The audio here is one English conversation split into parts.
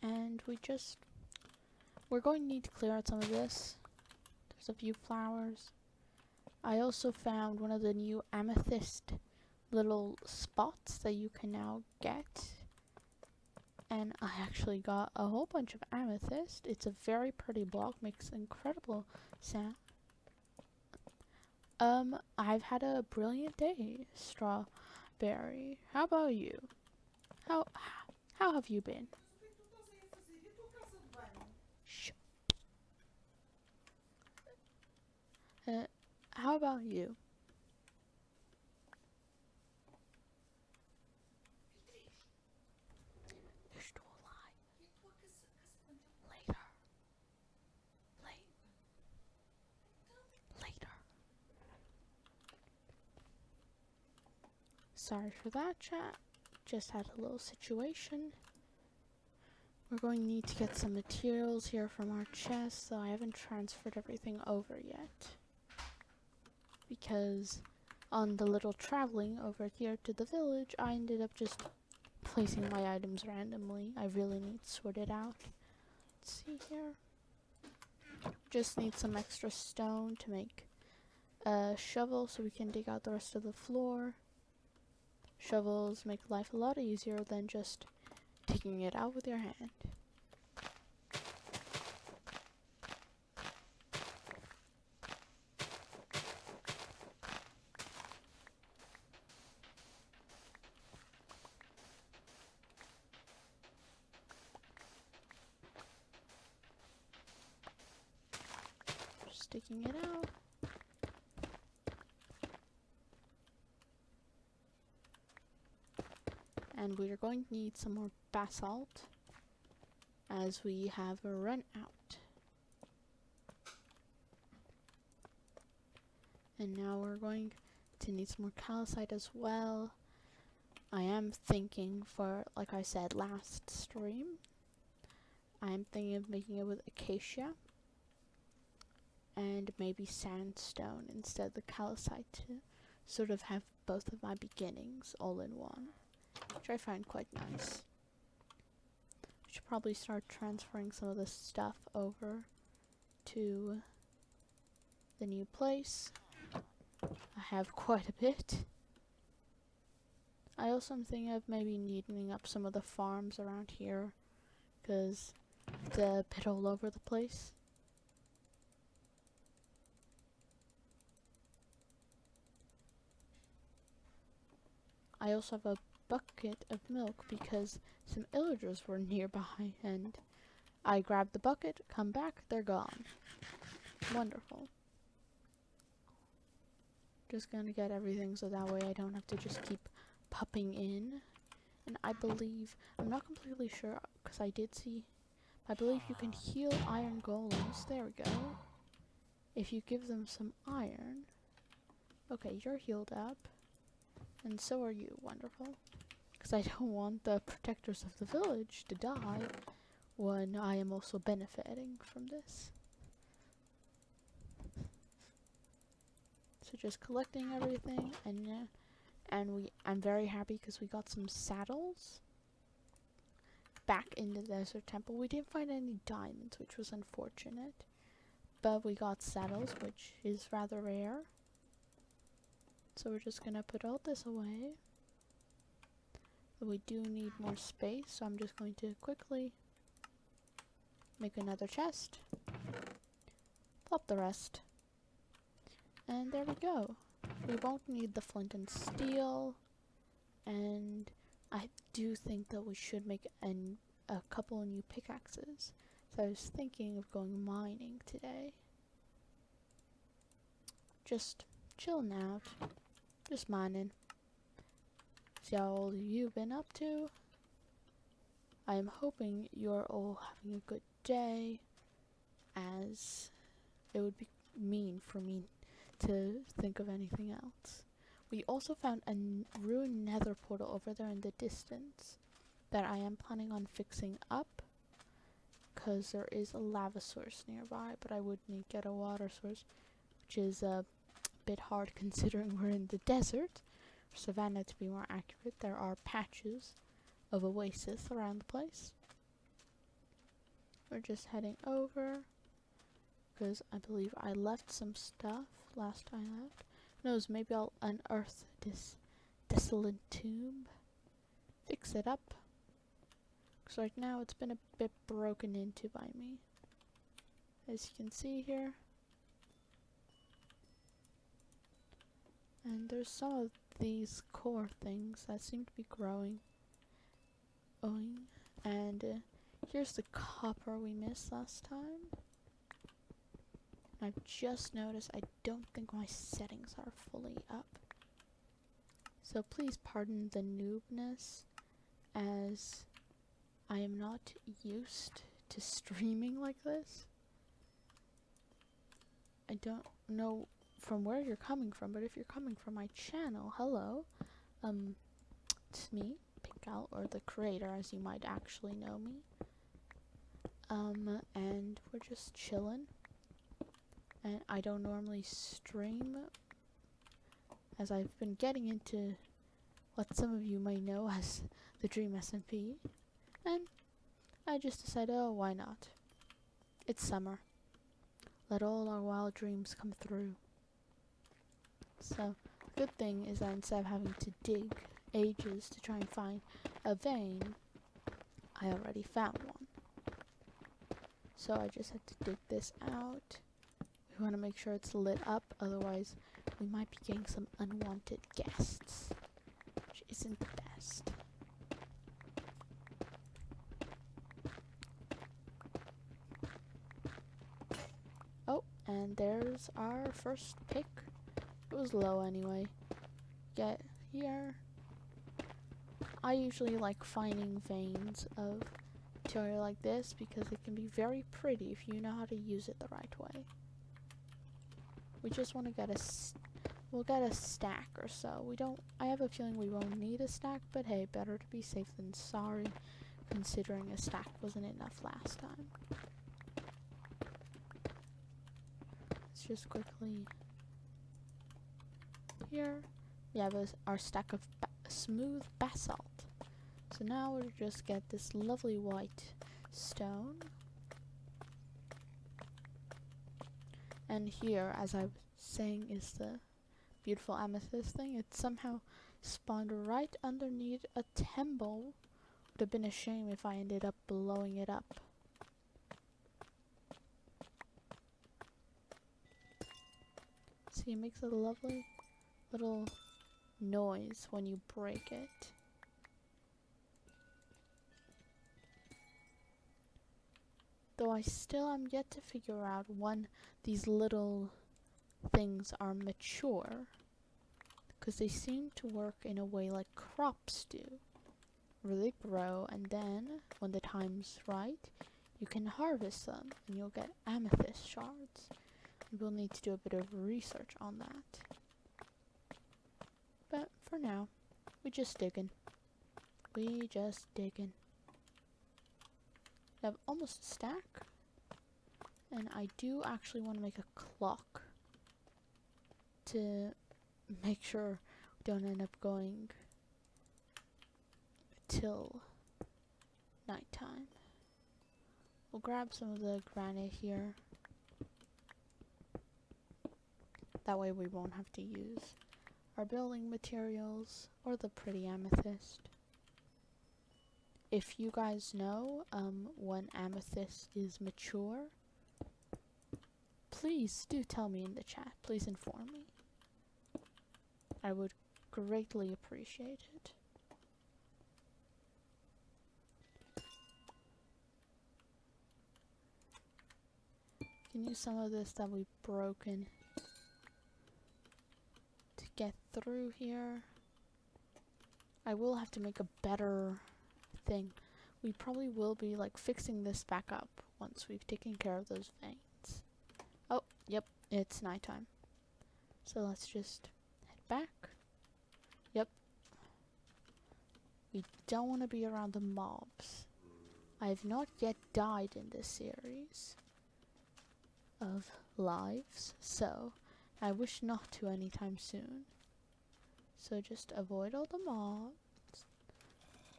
And we're going to need to clear out some of this. There's a few flowers. I also found one of the new amethyst little spots that you can now get. And I actually got a whole bunch of amethyst. It's a very pretty block, makes incredible sound. I've had a brilliant day, Strawberry. How about you? How have you been? Shh. How about you? They're still alive. Later. Later. Sorry for that, chat. Just had a little situation. We're going to need to get some materials here from our chest, so I haven't transferred everything over yet. Because on the little traveling over here to the village, I ended up just placing my items randomly. I really need to sort it out. Let's see here. Just need some extra stone to make a shovel so we can dig out the rest of the floor. Shovels make life a lot easier than just digging it out with your hand. Just digging it out. And we are going to need some more basalt as we have a run out. And now we're going to need some more calcite as well. I am thinking for, like I said last stream, I am thinking of making it with acacia and maybe sandstone instead of the calcite to sort of have both of my beginnings all in one, which I find quite nice. I should probably start transferring some of this stuff over to the new place. I have quite a bit. I also am thinking of maybe neatening up some of the farms around here, because it's a bit all over the place. I also have a bucket of milk because some illagers were nearby and I grabbed the bucket, come back, they're gone. Wonderful. Just gonna get everything so that way I don't have to just keep popping in. And I believe, I'm not completely sure because I did see, I believe you can heal iron golems. There we go. If you give them some iron. Okay, you're healed up. And so are you. Wonderful. Because I don't want the protectors of the village to die when I am also benefiting from this. So just collecting everything, and I'm very happy because we got some saddles back in the desert temple. We didn't find any diamonds, which was unfortunate, but we got saddles, which is rather rare. So we're just gonna put all this away. But we do need more space, so I'm just going to quickly make another chest, plop the rest, and there we go. We won't need the flint and steel, and I do think that we should make a couple of new pickaxes. So I was thinking of going mining today. Just chilling out, just mining. See how all you've been up to. I am hoping you're all having a good day, as it would be mean for me to think of anything else. We also found a ruined nether portal over there in the distance that I am planning on fixing up, because there is a lava source nearby, but I would need to get a water source, which is a bit hard considering we're in the desert. Savannah, to be more accurate. There are patches of oasis around the place. we're just heading over because I believe I left some stuff last time I left. Who knows, maybe I'll unearth this desolate tomb, fix it up, because right now it's been a bit broken into by me. As you can see here. And there's some of these core things that seem to be growing. And here's the copper we missed last time. I've just noticed I don't think my settings are fully up. So please pardon the noobness, as I am not used to streaming like this. I don't know from where you're coming from, but if you're coming from my channel, hello. It's me, Pink Owl, or the creator, as you might actually know me. And we're just chilling. And I don't normally stream, as I've been getting into what some of you may know as the Dream SMP. And I just decided, oh, why not? It's summer. Let all our wild dreams come through. So, the good thing is that instead of having to dig ages to try and find a vein, I already found one. So I just had to dig this out. We want to make sure it's lit up, otherwise we might be getting some unwanted guests, which isn't the best. Oh, and there's our first pick. It was low anyway. Get here. I usually like finding veins of material like this because it can be very pretty if you know how to use it the right way. We just want to get we'll get a stack or so. I have a feeling we won't need a stack, but hey, better to be safe than sorry, considering a stack wasn't enough last time. Let's just quickly, here we have our stack of smooth basalt. So now we'll just get this lovely white stone. And here, as I was saying, is the beautiful amethyst thing. It somehow spawned right underneath a temple. Would have been a shame if I ended up blowing it up. See, it makes a lovely little noise when you break it. Though I still am yet to figure out when these little things are mature, because they seem to work in a way like crops do, where they grow and then when the time's right you can harvest them and you'll get amethyst shards. We'll need to do a bit of research on that, but for now we just digging. I have almost a stack, and I do actually want to make a clock to make sure we don't end up going till nighttime. We'll grab some of the granite here. That way we won't have to use our building materials or the pretty amethyst. If you guys know when amethyst is mature, please do tell me in the chat. Please inform me. I would greatly appreciate it. Can use some of this that we've broken to get through here. I will have to make a better thing. We probably will be like fixing this back up once we've taken care of those veins. Oh, yep, it's nighttime. So let's just head back. Yep. We don't want to be around the mobs. I have not yet died in this series of lives, so I wish not to anytime soon. So just avoid all the mobs.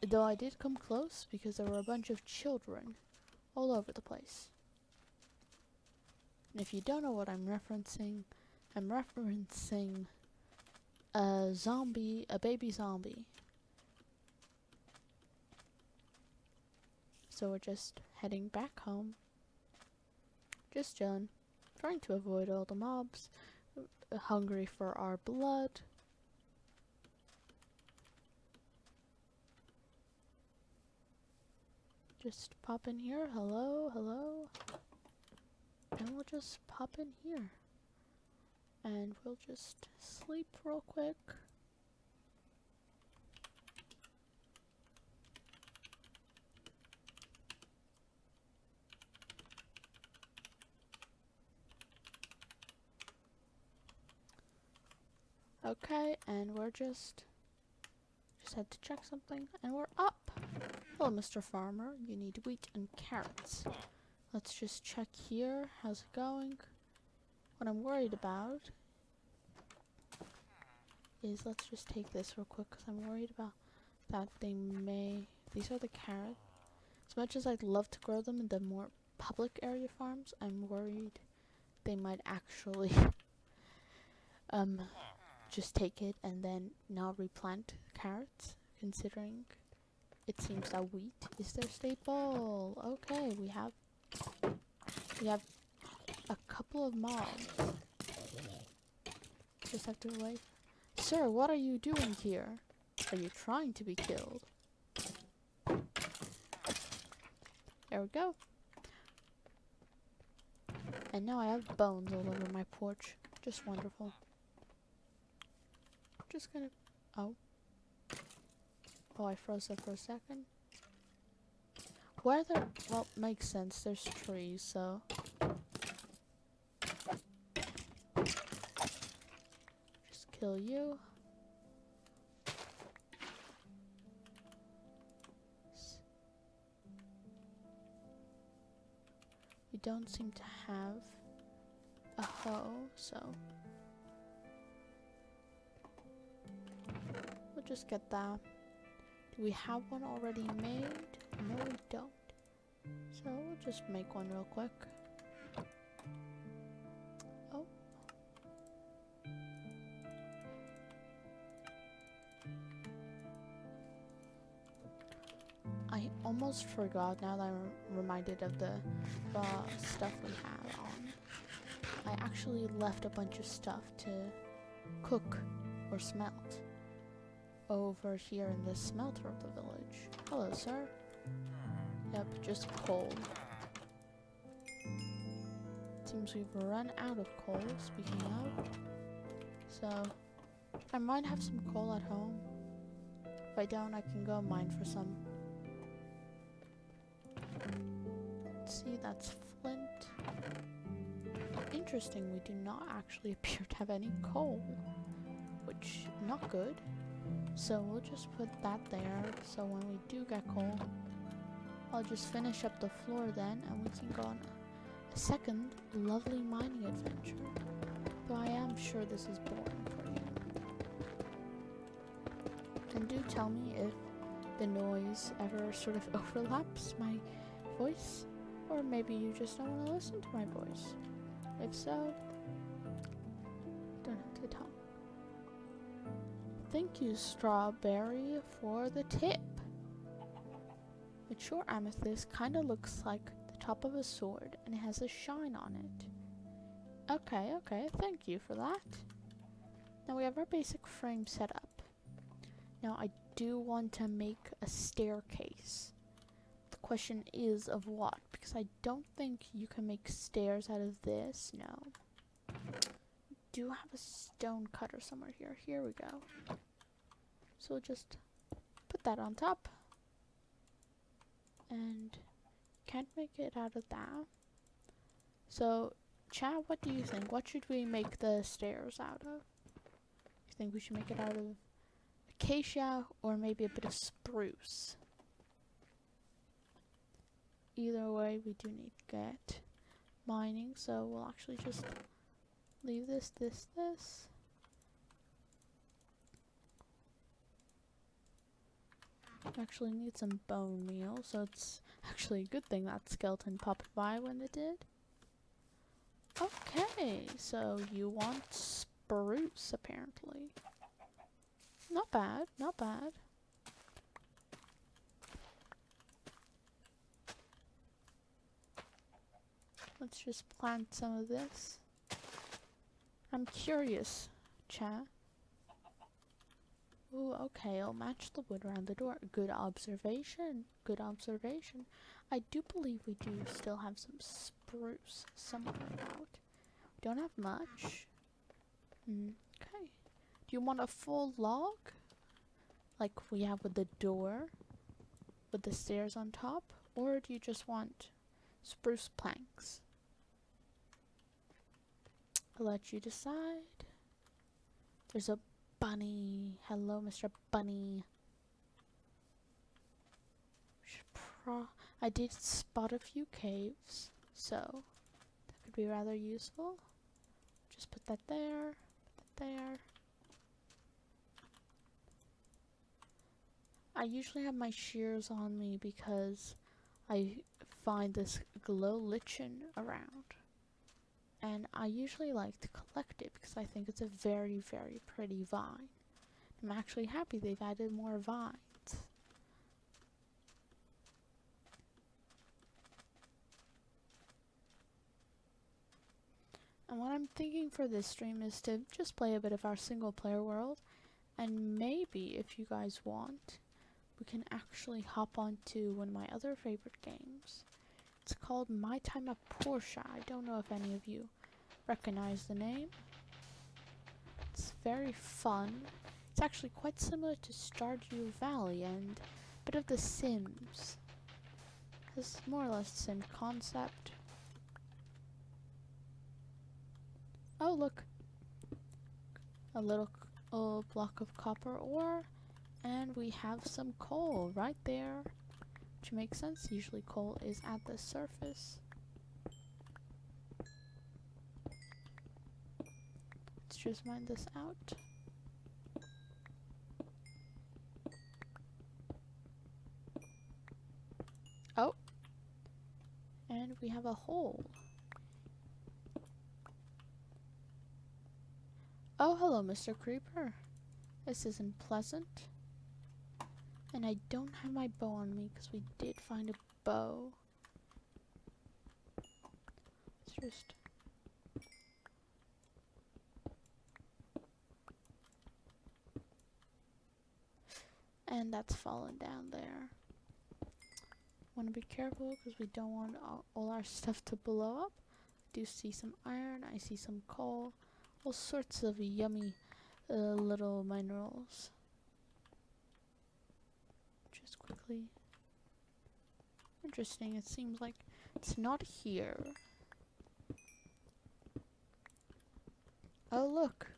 Though I did come close because there were a bunch of children all over the place. And if you don't know what I'm referencing a baby zombie. So we're just heading back home. Just chilling, trying to avoid all the mobs, hungry for our blood. Just pop in here, hello, hello. And we'll just pop in here. And we'll just sleep real quick. Okay, and we're just had to check something, and we're up. Hello, Mr. Farmer. You need wheat and carrots. Let's just check here. How's it going? What I'm worried about is, let's just take this real quick, because I'm worried about that they may... These are the carrots. As much as I'd love to grow them in the more public area farms, I'm worried they might actually just take it and then not replant carrots, considering it seems that wheat is their staple. Okay, we have a couple of mobs. Just have to wait. Sir, what are you doing here? Are you trying to be killed? There we go. And now I have bones all over my porch. Just wonderful. Just gonna... Oh, I froze up for a second. Where there... Well, makes sense. There's trees, so... Just kill you. We don't seem to have a hoe, so... We'll just get that. Do we have one already made? No, we don't. So we'll just make one real quick. Oh. I almost forgot, now that I'm reminded of the stuff we have on. I actually left a bunch of stuff to cook or smelt over here in the smelter of the village. Hello, sir. Yep, just coal. Seems we've run out of coal, speaking of. So, I might have some coal at home. If I don't, I can go mine for some. Let's see, that's flint. Interesting, we do not actually appear to have any coal. Which, not good. So we'll just put that there, so when we do get coal, I'll just finish up the floor then, and we can go on a second lovely mining adventure. Though I am sure this is boring for you. And do tell me if the noise ever sort of overlaps my voice, or maybe you just don't want to listen to my voice. If so, don't have to talk. Thank you, Strawberry, for the tip. Mature amethyst kind of looks like the top of a sword, and it has a shine on it. Okay, thank you for that. Now we have our basic frame set up. Now I do want to make a staircase. The question is of what? Because I don't think you can make stairs out of this, no. Do have a stone cutter somewhere here. Here we go. So we'll just put that on top. And can't make it out of that. So, chat, what do you think? What should we make the stairs out of? You think we should make it out of acacia or maybe a bit of spruce? Either way, we do need to get mining, so we'll actually just leave this. Actually need some bone meal, so it's actually a good thing that skeleton popped by when it did. Okay, so you want spruce, apparently. Not bad, not bad. Let's just plant some of this. I'm curious, chat. Ooh, okay, I'll match the wood around the door. Good observation. Good observation. I do believe we do still have some spruce somewhere about. Don't have much. Okay. Do you want a full log? Like we have with the door? With the stairs on top? Or do you just want spruce planks? I'll let you decide. There's a bunny. Hello, Mr. Bunny. I did spot a few caves, so that could be rather useful. Just put that there, put that there. I usually have my shears on me because I find this glow lichen around. And I usually like to collect it because I think it's a very, very pretty vine. I'm actually happy they've added more vines. And what I'm thinking for this stream is to just play a bit of our single player world. And maybe, if you guys want, we can actually hop onto one of my other favorite games. It's called My Time at Porsche. I don't know if any of you recognize the name. It's very fun. It's actually quite similar to Stardew Valley and a bit of The Sims. It's more or less the same concept. Oh, look. A little block of copper ore. And we have some coal right there. Which makes sense. Usually coal is at the surface. Let's just mine this out. Oh. And we have a hole. Oh, hello, Mr. Creeper. This isn't pleasant. And I don't have my bow on me because we did find a bow. Let's just... And that's fallen down there. Want to be careful because we don't want all our stuff to blow up. I do see some iron, I see some coal, all sorts of yummy little minerals. Just quickly. Interesting, it seems like it's not here. Oh, look.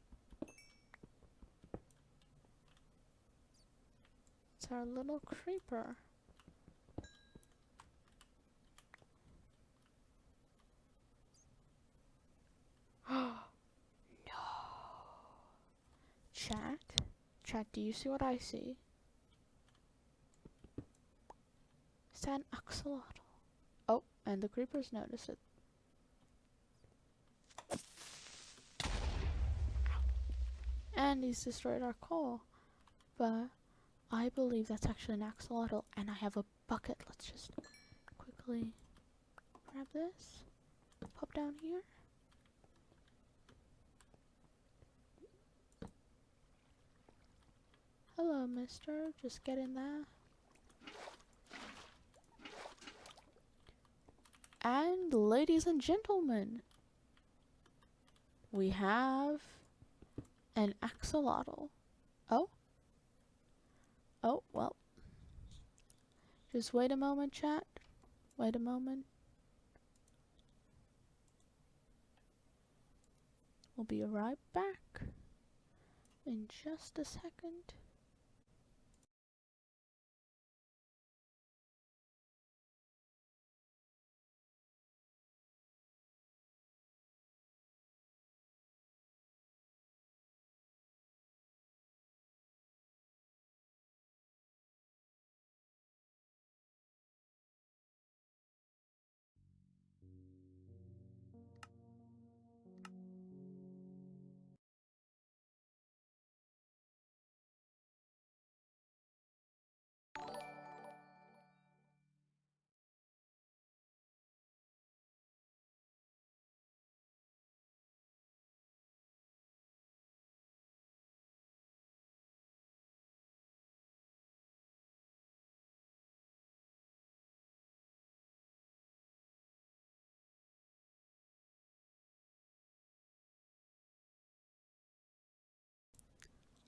It's our little creeper. No. Chat, do you see what I see? Is that an axolotl? Oh, and the creepers notice it. And he's destroyed our coal. But I believe that's actually an axolotl, and I have a bucket. Let's just quickly grab this. Pop down here. Hello, mister. Just get in there. And ladies and gentlemen, we have an axolotl. Oh? Oh, well. Just wait a moment, chat. Wait a moment. We'll be right back in just a second.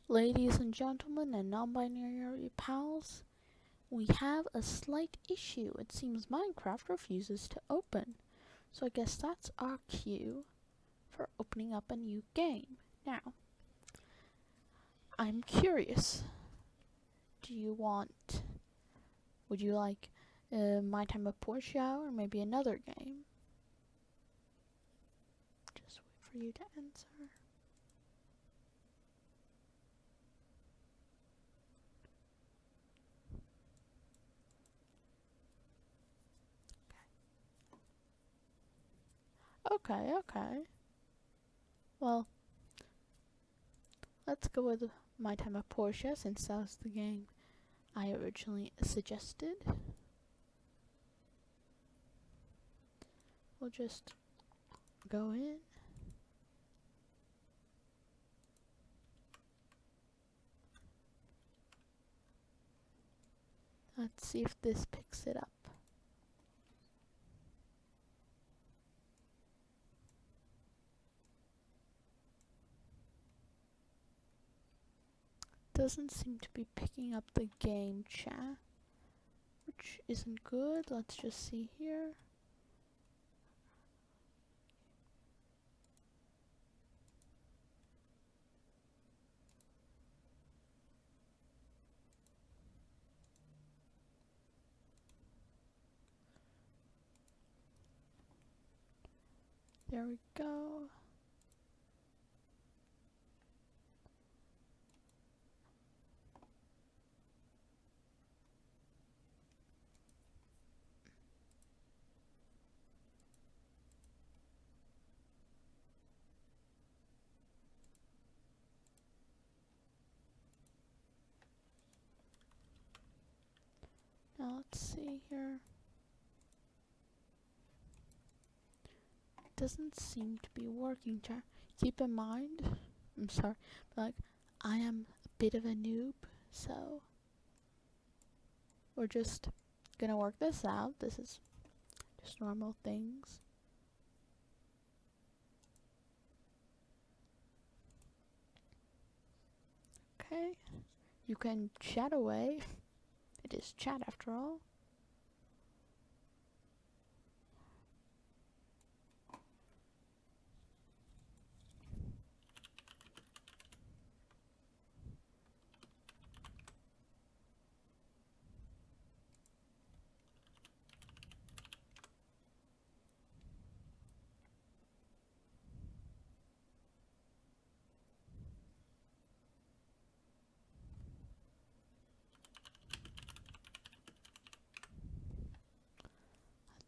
Ladies and gentlemen and non-binary pals, we have a slight issue. It seems Minecraft refuses to open. So I guess that's our cue for opening up a new game. Now, I'm curious. Would you like My Time of Portia or maybe another game? Just wait for you to answer. Okay. Well, let's go with My Time of Portia since that was the game I originally suggested. We'll just go in. Let's see if this picks it up. Doesn't seem to be picking up the game chat, which isn't good. Let's just see here. There we go. Now let's see here. Doesn't seem to be working, chat. Keep in mind, I'm sorry, but like, I am a bit of a noob, so we're just gonna work this out. This is just normal things. Okay, you can chat away. It is chat after all.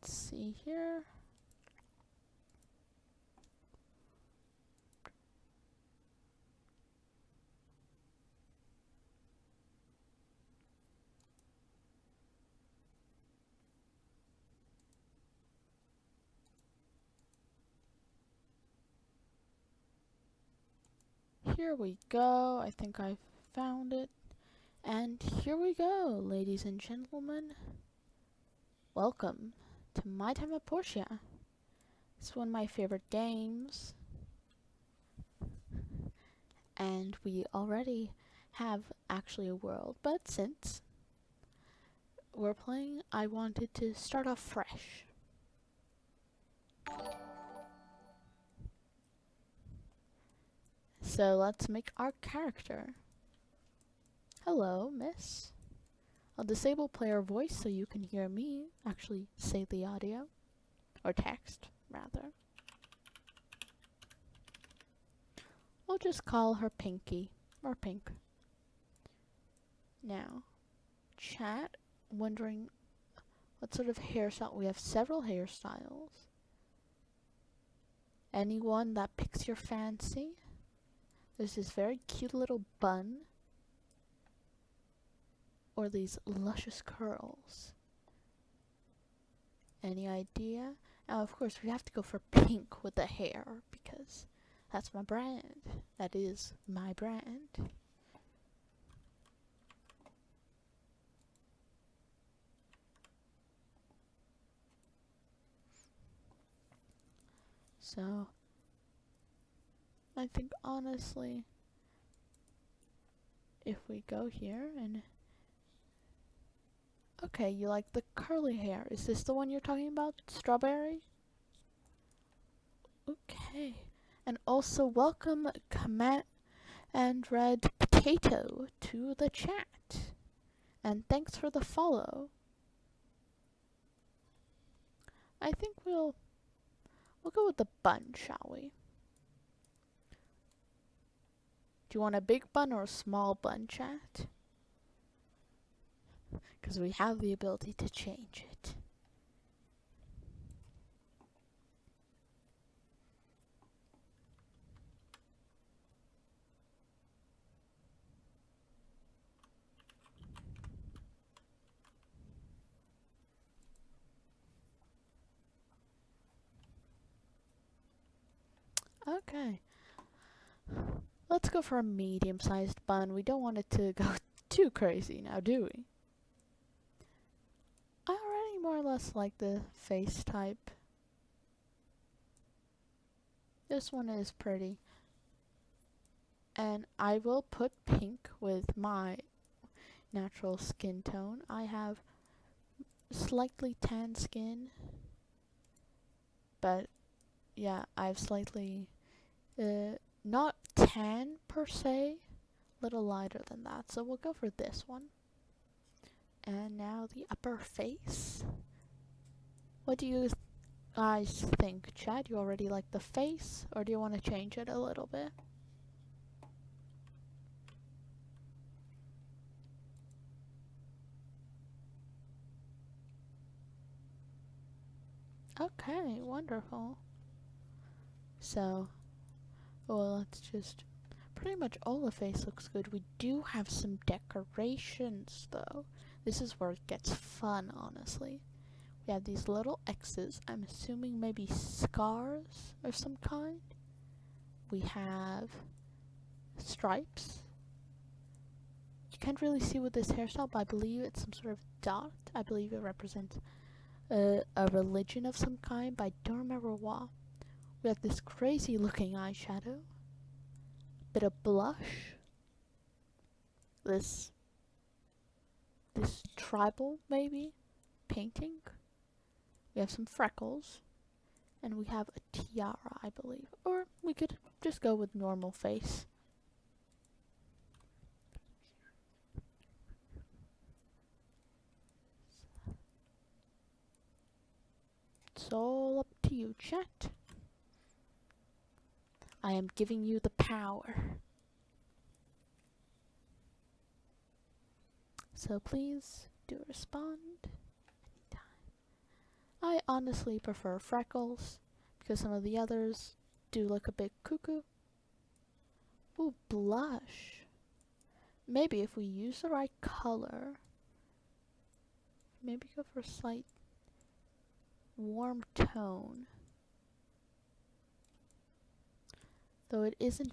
Let's see here. Here we go. I think I've found it. And here we go, ladies and gentlemen. Welcome to My Time at Portia. It's one of my favorite games. And we already have actually a world, but since we're playing, I wanted to start off fresh. So let's make our character. Hello, miss. I'll disable player voice so you can hear me actually say the audio. Or text, rather. We'll just call her Pinky. Or Pink. Now, chat, wondering what sort of hairstyle. We have several hairstyles. Anyone that picks your fancy? There's this very cute little bun. Or these luscious curls. Any idea? Now, of course, we have to go for pink with the hair because that's my brand. That is my brand. So, I think honestly, if we go here and... Okay, you like the curly hair. Is this the one you're talking about? Strawberry? Okay. And also welcome Command and Red Potato to the chat. And thanks for the follow. I think we'll go with the bun, shall we? Do you want a big bun or a small bun, chat? Because we have the ability to change it. Okay. Let's go for a medium-sized bun. We don't want it to go too crazy now, do we? I already more or less like the face type. This one is pretty. And I will put pink with my natural skin tone. I have slightly tan skin. But yeah, I have slightly... not tan per se, a little lighter than that, so we'll go for this one. And now the upper face. What do you guys think, Chad? You already like the face, or do you want to change it a little bit? Okay, wonderful. So, well, let's just... Pretty much all the face looks good. We do have some decorations, though. This is where it gets fun, honestly. We have these little X's. I'm assuming maybe scars of some kind. We have stripes. You can't really see with this hairstyle, but I believe it's some sort of dot. I believe it represents a religion of some kind, but I don't remember what. We have this crazy looking eyeshadow. Bit of blush. This tribal, maybe, painting. We have some freckles. And we have a tiara, I believe. Or we could just go with normal face. It's all up to you, chat. I am giving you the power. So please do respond anytime. I honestly prefer freckles because some of the others do look a bit cuckoo. Ooh, blush. Maybe if we use the right color, maybe go for a slight warm tone. Though it isn't...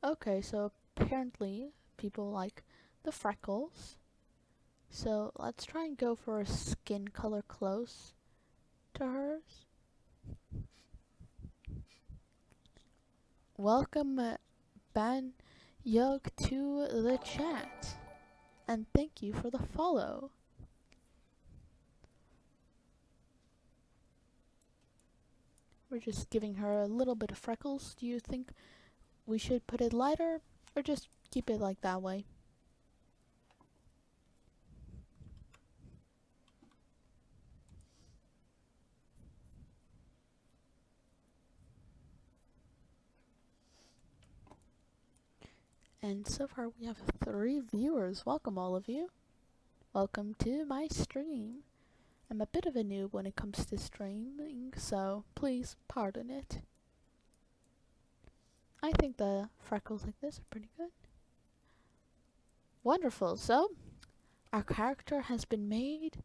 Okay, so apparently people like the freckles. So let's try and go for a skin color close to hers. Welcome Ban Yug to the chat. And thank you for the follow. We're just giving her a little bit of freckles. Do you think we should put it lighter or just keep it like that way? And so far we have 3 viewers. Welcome all of you. Welcome to my stream. I'm a bit of a noob when it comes to streaming, so please pardon it. I think the freckles like this are pretty good. Wonderful. So, our character has been made.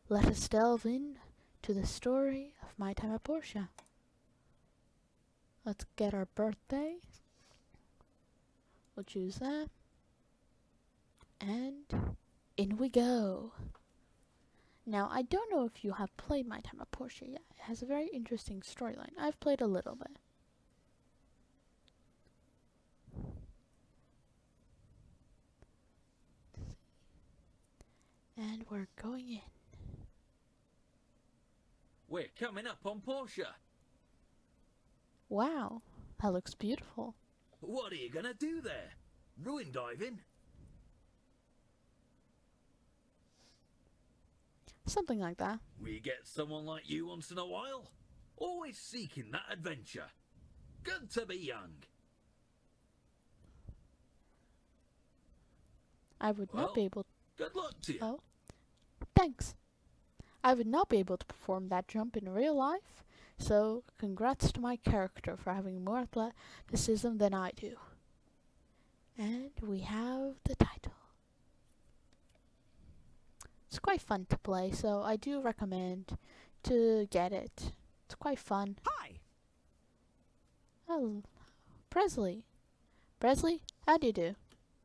Let us delve in to the story of My Time at Portia. Let's get our birthday. We'll choose that. And in we go. Now, I don't know if you have played My Time at Portia yet. It has a very interesting storyline. I've played a little bit. And we're going in. We're coming up on Porsche. Wow, that looks beautiful. What are you gonna do there? Ruin diving? Something like that. We get someone like you once in a while. Always seeking that adventure. Good to be young. I would not be able. Good luck to you. Oh, thanks. I would not be able to perform that jump in real life, so congrats to my character for having more athleticism than I do. And we have the title. It's quite fun to play, so I do recommend to get it. It's quite fun. Hi. Oh, Presley. Presley, how do you do?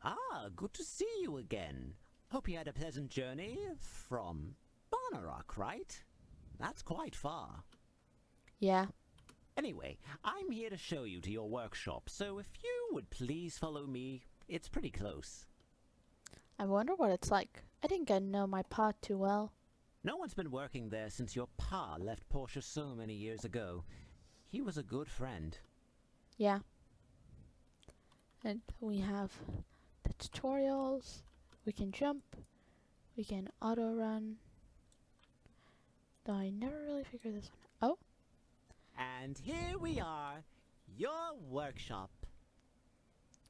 Ah, good to see you again. Hope you had a pleasant journey from Barnarock, right? That's quite far. Yeah. Anyway, I'm here to show you to your workshop, so if you would please follow me, it's pretty close. I wonder what it's like. I didn't get to know my pa too well. No one's been working there since your pa left Portia so many years ago. He was a good friend. Yeah. And we have the tutorials. We can jump. We can auto run. Though I never really figured this one out. Oh, And here we are, your workshop.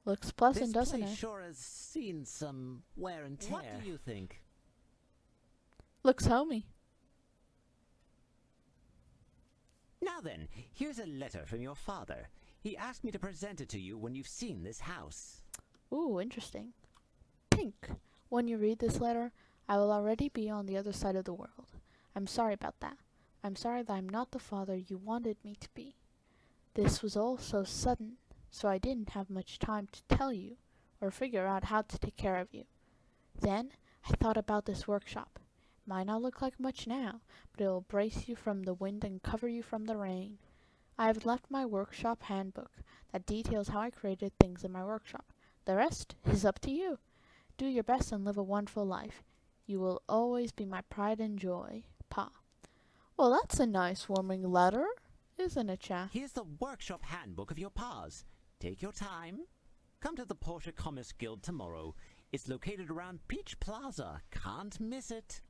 looks pleasant, This doesn't place it? sure has seen some wear and tear. What do you think? Looks homey. Now then, here's a letter from your father. He asked me to present it to you when you've seen this house. Ooh, interesting. Pink. When you read this letter, I will already be on the other side of the world. I'm sorry about that. I'm sorry that I'm not the father you wanted me to be. This was all so sudden, so I didn't have much time to tell you or figure out how to take care of you. Then I thought about this workshop. It might not look like much now, but it will brace you from the wind and cover you from the rain. I have left my workshop handbook that details how I created things in my workshop. The rest is up to you. Do your best and live a wonderful life. You will always be my pride and joy, Pa. Well, that's a nice warming letter, isn't it, Cha? Here's the workshop handbook of your pa's. Take your time. Come to the Porsche Commerce Guild tomorrow. It's located around Peach Plaza. Can't miss it.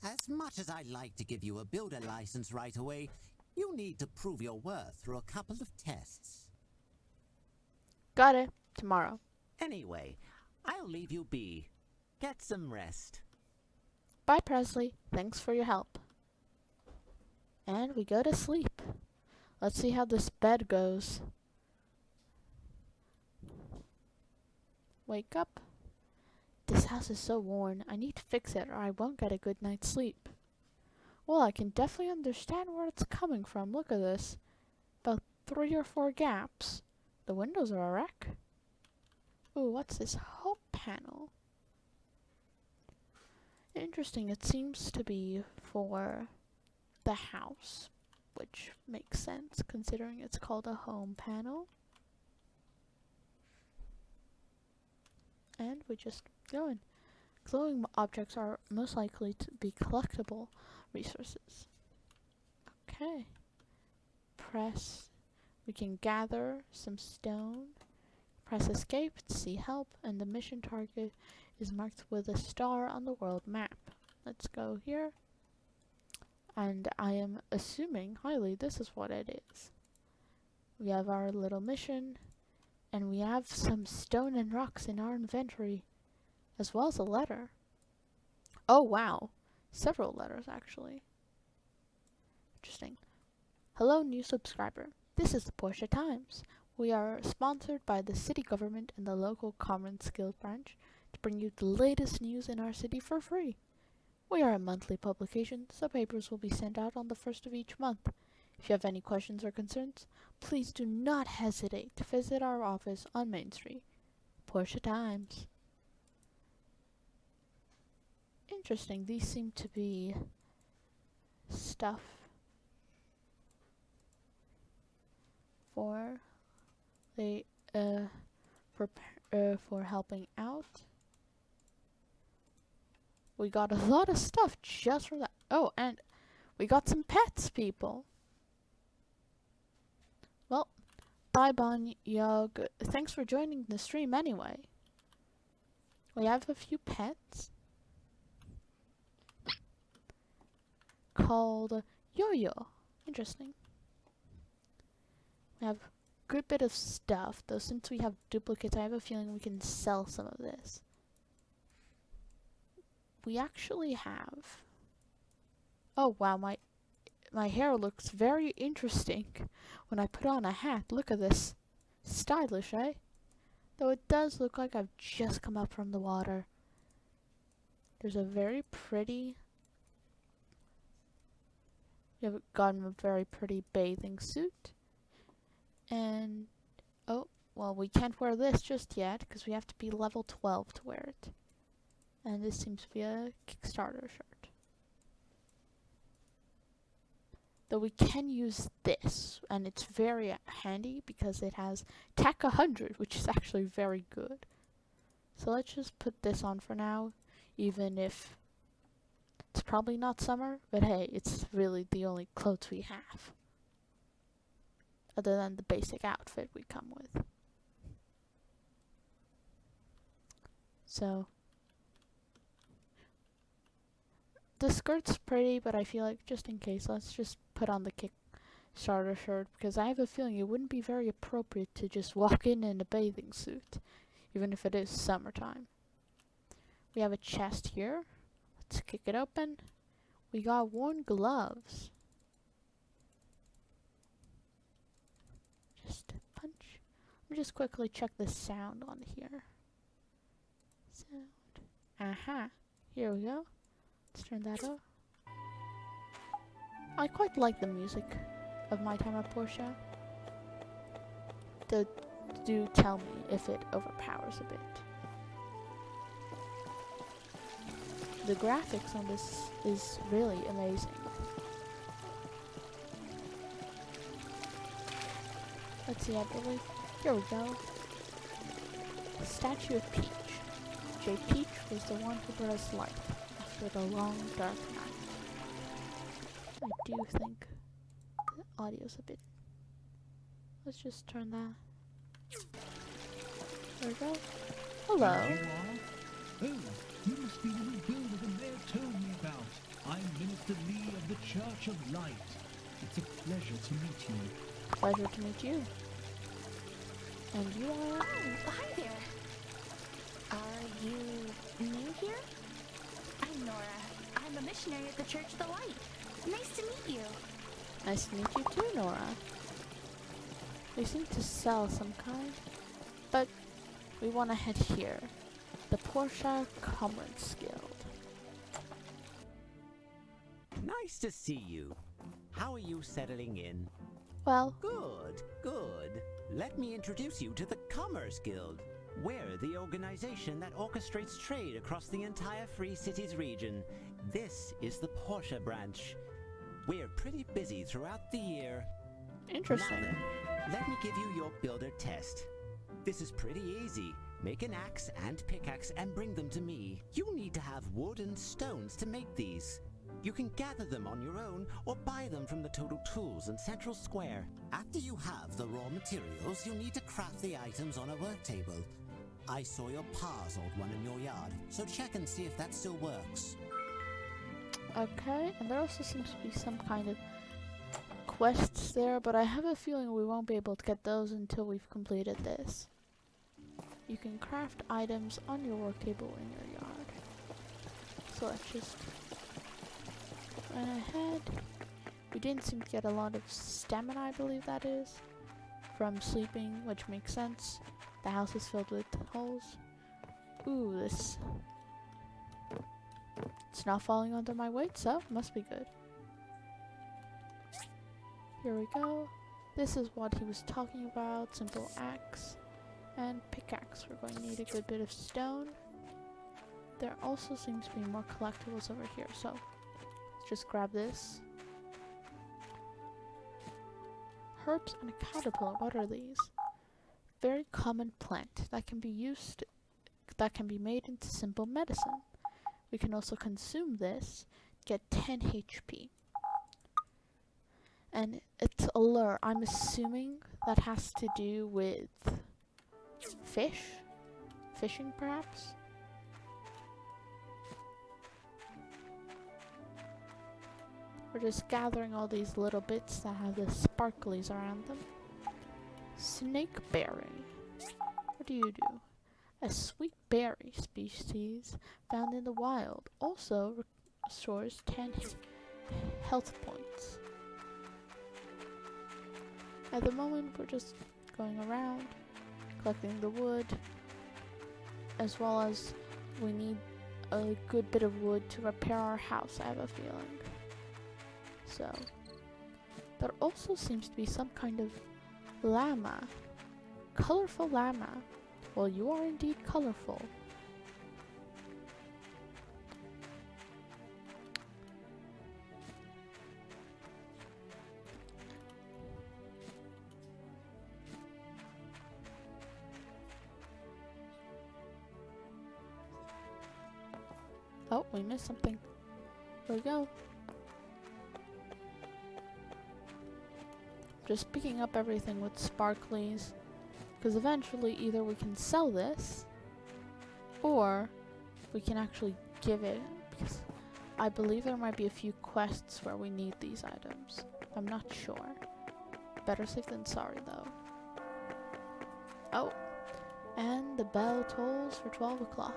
As much as I'd like to give you a builder license right away, you need to prove your worth through a couple of tests. Got it. Tomorrow. Anyway, I'll leave you be. Get some rest. Bye, Presley. Thanks for your help. And we go to sleep. Let's see how this bed goes. Wake up. This house is so worn. I need to fix it or I won't get a good night's sleep. Well, I can definitely understand where it's coming from. Look at this. About 3 or 4 gaps. The windows are a wreck. Ooh, what's this hope panel? Interesting. It seems to be for the house, which makes sense considering it's called a home panel. And we just go in. Glowing objects are most likely to be collectible resources. Okay. Press. We can gather some stone. Press escape to see help, and the mission target is marked with a star on the world map. Let's go here. And I am assuming highly this is what it is. We have our little mission, and we have some stone and rocks in our inventory, as well as a letter. Oh wow, several letters actually. Interesting. Hello new subscriber, this is the Porsche Times. We are sponsored by the city government and the local Commons Guild branch to bring you the latest news in our city for free. We are a monthly publication, so papers will be sent out on the first of each month. If you have any questions or concerns, please do not hesitate to visit our office on Main Street. Porsche Times. Interesting, these seem to be stuff for for helping out. We got a lot of stuff just from that. Oh, and we got some pets, people. Well, bye, Banyog. Thanks for joining the stream anyway. We have a few pets called Yo-Yo. Interesting. We have a good bit of stuff, though since we have duplicates, I have a feeling we can sell some of this. We actually have... Oh wow, my hair looks very interesting when I put on a hat. Look at this. Stylish, eh? Though it does look like I've just come up from the water. There's a very pretty... We have gotten a very pretty bathing suit. And... Oh, well, we can't wear this just yet because we have to be level 12 to wear it. And this seems to be a Kickstarter shirt. Though we can use this, and it's very handy because it has TAC 100, which is actually very good. So let's just put this on for now, even if it's probably not summer, but hey, it's really the only clothes we have. Other than the basic outfit we come with. So... The skirt's pretty, but I feel like just in case, let's just put on the Kickstarter shirt, because I have a feeling it wouldn't be very appropriate to just walk in a bathing suit, even if it is summertime. We have a chest here. Let's kick it open. We got worn gloves. Just a punch. Let me just quickly check the sound on here. Sound. Aha. Here we go. Let's turn that off. I quite like the music of My Time at Portia. Do tell me if it overpowers a bit. The graphics on this is really amazing. Let's see, I believe. Here we go. Statue of Peach. J. Peach was the one who brought us life. With a long dark night. I do think the audio's a bit... Let's just turn that. There we go. Hello. There you are. Oh, you must be the new builder the mayor told me about. I'm Minister Lee of the Church of Light. It's a pleasure to meet you. Pleasure to meet you. And you are... Oh, hi there. Are you new here? I'm Nora. I'm a missionary at the Church of the Light. Nice to meet you. Nice to meet you too, Nora. We seem to sell some kind, but we want to head here. The Portia Comrades Guild. Nice to see you. How are you settling in? Well, Good, good. Let me introduce you to the Commerce Guild. We're the organization that orchestrates trade across the entire Free Cities region. This is the Portia branch. We're pretty busy throughout the year. interesting. Now then, let me give you your builder test. This is pretty easy. Make an axe and pickaxe and bring them to me. You need to have wood and stones to make these. You can gather them on your own or buy them from the Total Tools in Central Square. After you have the raw materials, you need to craft the items on a work table. I saw your pa's old one in your yard, so check and see if that still works. Okay, and there also seems to be some kind of quests there, but I have a feeling we won't be able to get those until we've completed this. You can craft items on your work table in your yard. So let's just run ahead. We didn't seem to get a lot of stamina, I believe that is, from sleeping, which makes sense. The house is filled with holes. Ooh, this... It's not falling under my weight, so must be good. Here we go. This is what he was talking about. Simple axe and pickaxe. We're going to need a good bit of stone. There also seems to be more collectibles over here, so let's just grab this. Herbs and a caterpillar. What are these? Very common plant that can be used, that can be made into simple medicine. we can also consume this, get 10 HP. And it's a lure. I'm assuming that has to do with fishing perhaps. We're just gathering all these little bits that have the sparklies around them. Snakeberry. What do you do? A sweet berry species found in the wild. Also restores 10 health points. At the moment, we're just going around, collecting the wood, as well as we need a good bit of wood to repair our house, I have a feeling. So, there also seems to be some kind of llama. Colorful llama. Well, you are indeed colorful. Oh, we missed something. Here we go. Just picking up everything with sparklies, because eventually either we can sell this or we can actually give it, because I believe there might be a few quests where we need these items. I'm not sure. Better safe than sorry though. Oh, and the bell tolls for 12 o'clock.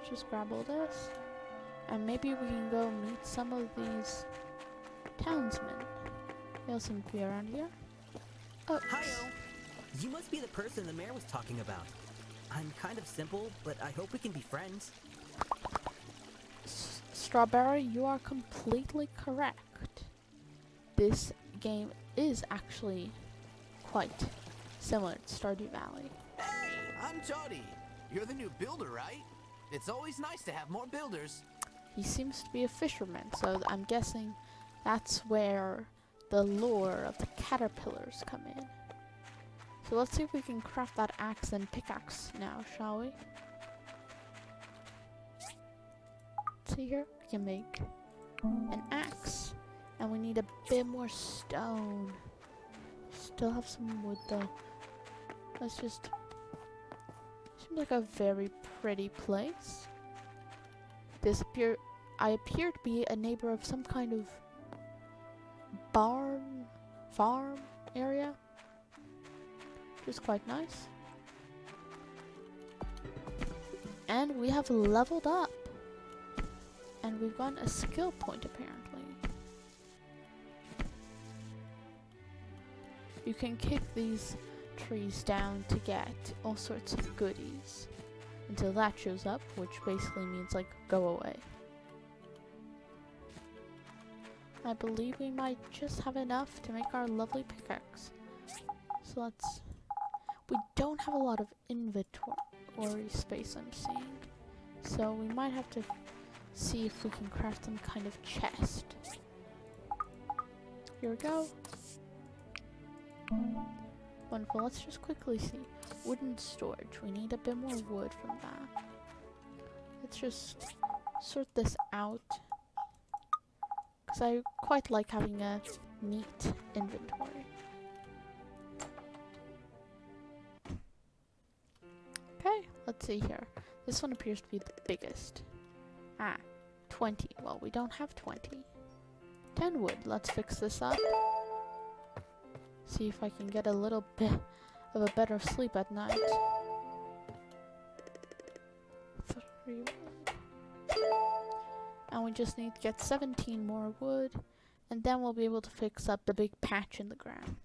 Just grab all this, and maybe we can go meet some of these townsmen. They all seem to be around here. Oh, Hi-yo! You must be the person the mayor was talking about. I'm kind of simple, but I hope we can be friends. Strawberry, you are completely correct. This game is actually quite similar to Stardew Valley. Hey, I'm Jody. You're the new builder, right? It's always nice to have more builders. He seems to be a fisherman, so I'm guessing that's where the lure of the caterpillars come in. So let's see if we can craft that axe and pickaxe now, shall we? See here, we can make an axe, and we need a bit more stone. Still have some wood though. Let's just... Seems like a very pretty place. I appear to be a neighbor of some kind of farm area, which is quite nice. And we have leveled up, and we've gotten a skill point apparently. You can kick these trees down to get all sorts of goodies until that shows up, which basically means like go away. I believe we might just have enough to make our lovely pickaxe. So let's... We don't have a lot of inventory space, I'm seeing. So we might have to see if we can craft some kind of chest. Here we go. Wonderful, let's just quickly see. Wooden storage, we need a bit more wood from that. Let's just sort this out, because I quite like having a neat inventory. Okay, let's see here. This one appears to be the biggest. 20. Well, we don't have 20. 10 wood, let's fix this up. See if I can get a little bit of a better sleep at night. 3 wood. And we just need to get 17 more wood, and then we'll be able to fix up the big patch in the ground.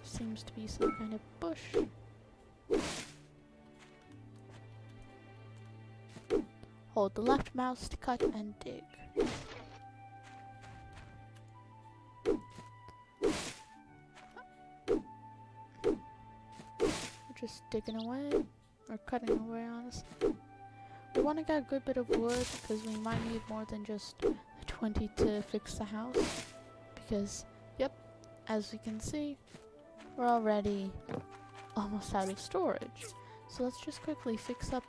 Seems to be some kind of bush. Hold the left mouse to cut and dig. Just digging away, or cutting away, honestly. We want to get a good bit of wood, because we might need more than just 20 to fix the house. Because, yep, as we can see, we're already almost out of storage. So let's just quickly fix up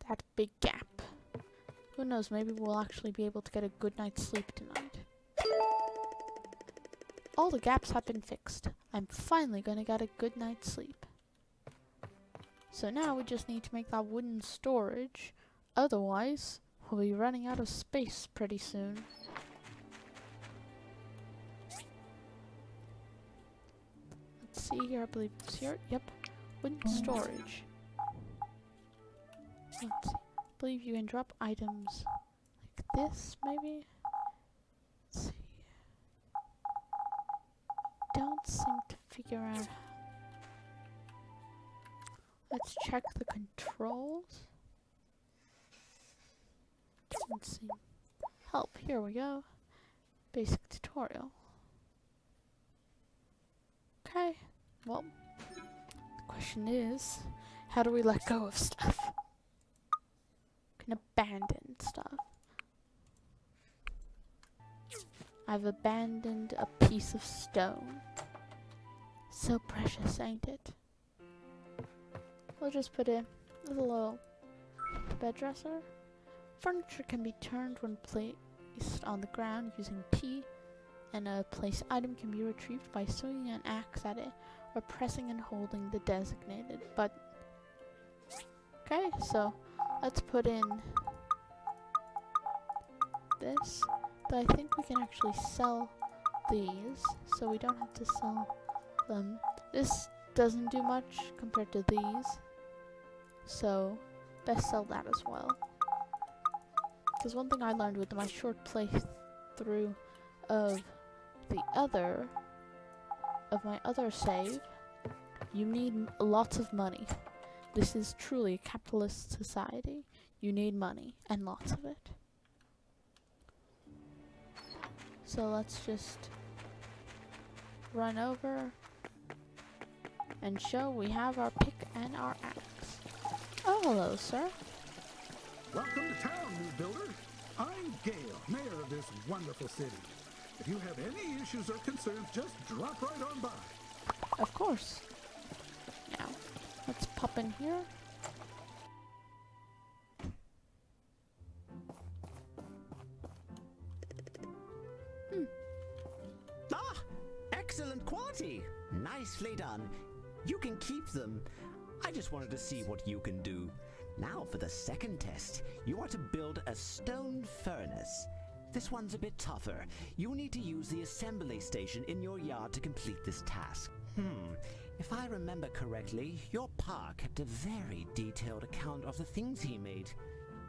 that big gap. Who knows, maybe we'll actually be able to get a good night's sleep tonight. All the gaps have been fixed. I'm finally gonna get a good night's sleep. So now we just need to make that wooden storage. Otherwise, we'll be running out of space pretty soon. Let's see here, I believe it's here. Yep, wooden storage. Let's see. I believe you can drop items like this, maybe? Let's see. Don't seem to figure out. Let's check the controls. Doesn't seem. Help, here we go. Basic tutorial. Okay, well, the question is, how do we let go of stuff? Can abandon stuff. I've abandoned a piece of stone. So precious, ain't it? We'll just put in a little bed dresser. Furniture can be turned when placed on the ground using P, and a placed item can be retrieved by swinging an axe at it or pressing and holding the designated button. Okay, so let's put in this. But I think we can actually sell these, so we don't have to sell them. This doesn't do much compared to these, so best sell that as well. Because one thing I learned with my short playthrough of my other save, you need lots of money. This is truly a capitalist society. You need money, and lots of it. So let's just run over and show we have our pick and our axe. Oh, hello, sir. Welcome to town, new builder. I'm Gale, mayor of this wonderful city. If you have any issues or concerns, just drop right on by. Of course. Now, let's pop in here. Ah! Excellent quality! Nicely done. You can keep them. I just wanted to see what you can do. Now for the second test. You are to build a stone furnace. This one's a bit tougher. You need to use the assembly station in your yard to complete this task. If I remember correctly, your pa kept a very detailed account of the things he made.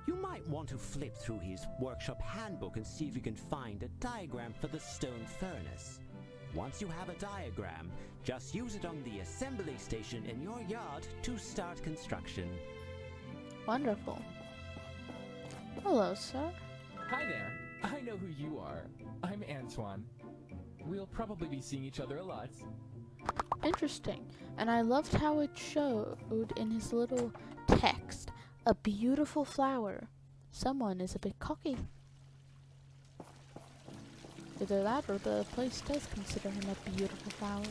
You might want to flip through his workshop handbook and see if you can find a diagram for the stone furnace. Once you have a diagram, just use it on the assembly station in your yard to start construction. Wonderful. Hello, sir. Hi there. I know who you are. I'm Antoine. We'll probably be seeing each other a lot. Interesting. And I loved how it showed in his little text, a beautiful flower. Someone is a bit cocky. Either that or the place does consider him a beautiful flower.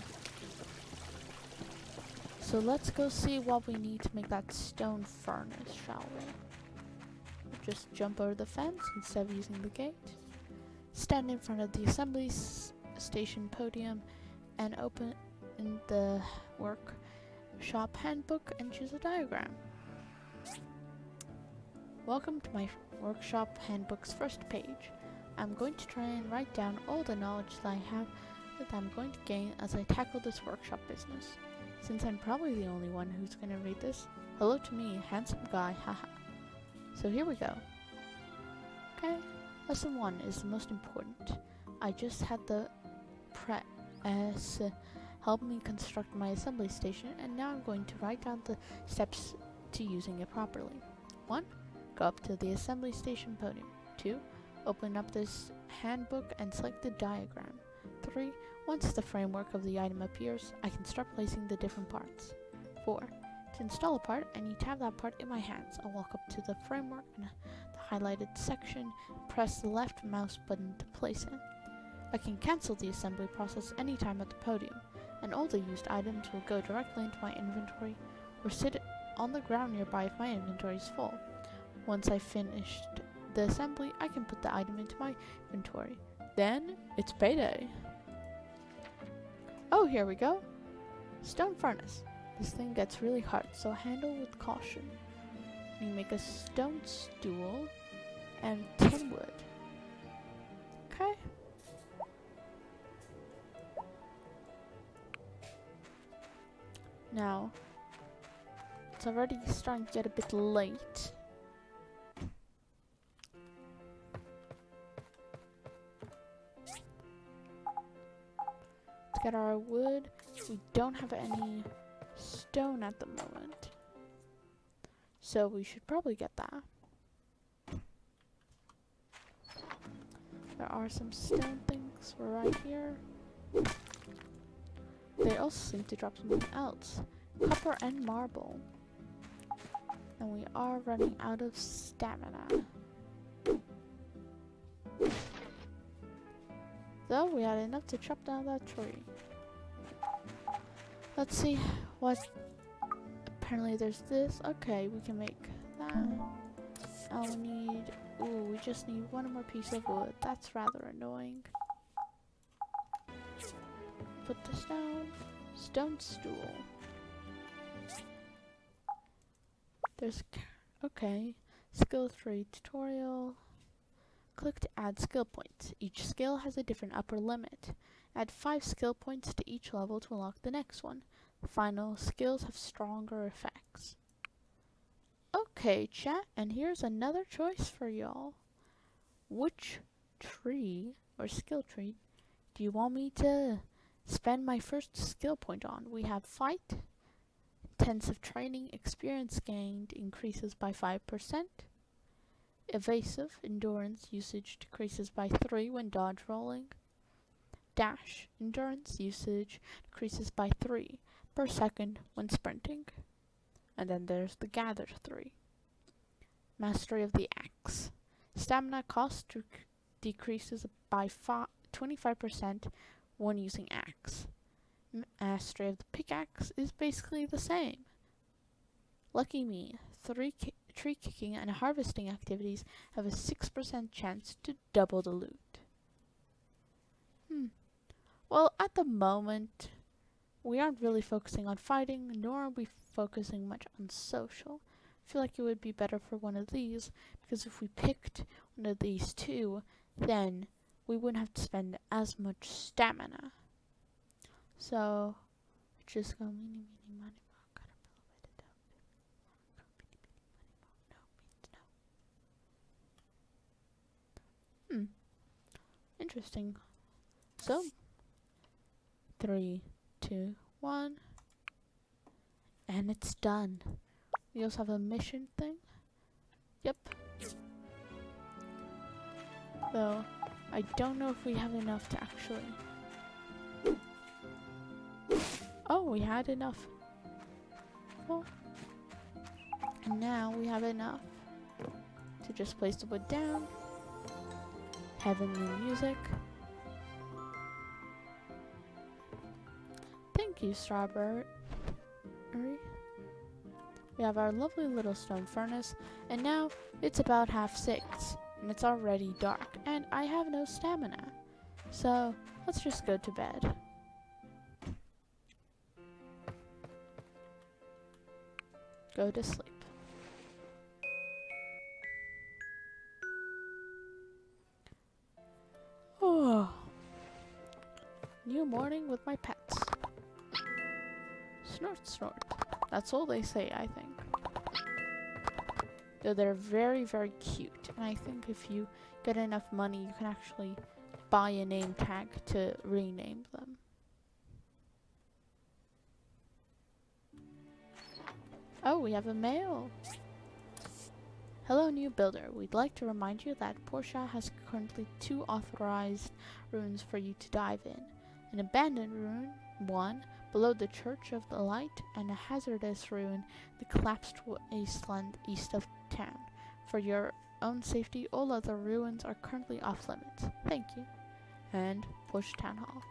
So let's go see what we need to make that stone furnace, shall we? Just jump over the fence instead of using the gate. Stand in front of the assembly station podium and open the workshop handbook and choose a diagram. Welcome to my workshop handbook's first page. I'm going to try and write down all the knowledge that I'm going to gain as I tackle this workshop business. Since I'm probably the only one who's going to read this, hello to me, handsome guy, haha. So here we go. Okay, lesson 1 is the most important. I just had the press help me construct my assembly station, and now I'm going to write down the steps to using it properly. 1. Go up to the assembly station podium. 2. Open up this handbook and select the diagram. 3. Once the framework of the item appears, I can start placing the different parts. 4. To install a part, I need to have that part in my hands. I'll walk up to the framework and the highlighted section, press the left mouse button to place it. I can cancel the assembly process anytime at the podium, and all the used items will go directly into my inventory or sit on the ground nearby if my inventory is full. Once I've finished the assembly, I can put the item into my inventory. Then, it's payday. Oh, here we go. Stone furnace. This thing gets really hard, so handle with caution. You make a stone stool and 10 wood. Okay. Now, it's already starting to get a bit late. Let's get our wood. We don't have any stone at the moment, so we should probably get that. There are some stone things right here. They also seem to drop something else. Copper and marble. And we are running out of stamina. Though we had enough to chop down that tree. Let's see what... Apparently there's this. Okay, we can make that. Oh, we need... Ooh, we just need one more piece of wood. That's rather annoying. Put this down. Stone stool. There's... Okay. Skill tree tutorial. Click to add skill points. Each skill has a different upper limit. Add 5 skill points to each level to unlock the next one. The final skills have stronger effects. Okay, chat, and here's another choice for y'all. Which tree, or skill tree, do you want me to spend my first skill point on? We have fight, intensive training, experience gained increases by 5%. Evasive, endurance usage decreases by 3 when dodge rolling. Dash, endurance usage decreases by 3 per second when sprinting. And then there's the gather 3. Mastery of the axe. Stamina cost decreases by 25% when using axe. Mastery of the pickaxe is basically the same. Lucky me, tree kicking and harvesting activities have a 6% chance to double the loot. Well, at the moment, we aren't really focusing on fighting, nor are we focusing much on social. I feel like it would be better for one of these, because if we picked one of these two, then we wouldn't have to spend as much stamina. So, just go meeny, meeny, money, mo, gotta build a way to do. Interesting. So, 3, 2, 1, and it's done. We also have a mission thing. Yep. Though, I don't know if we have enough to actually... Oh, we had enough. Cool. And now we have enough to just place the wood down. Heavenly music. Thank you, Strawberry. We have our lovely little stone furnace, and now it's about 6:30, and it's already dark, and I have no stamina. So, let's just go to bed. Go to sleep. Oh. New morning with my pets. Snort, snort. That's all they say, I think. Though they're very, very cute. And I think if you get enough money, you can actually buy a name tag to rename them. Oh, we have a mail. Hello, new builder. We'd like to remind you that Portia has currently 2 authorized ruins for you to dive in. An abandoned ruin, 1, below the Church of the Light, and a hazardous ruin, the collapsed wasteland east of town. For your own safety, all other ruins are currently off limits. Thank you. and push town hall.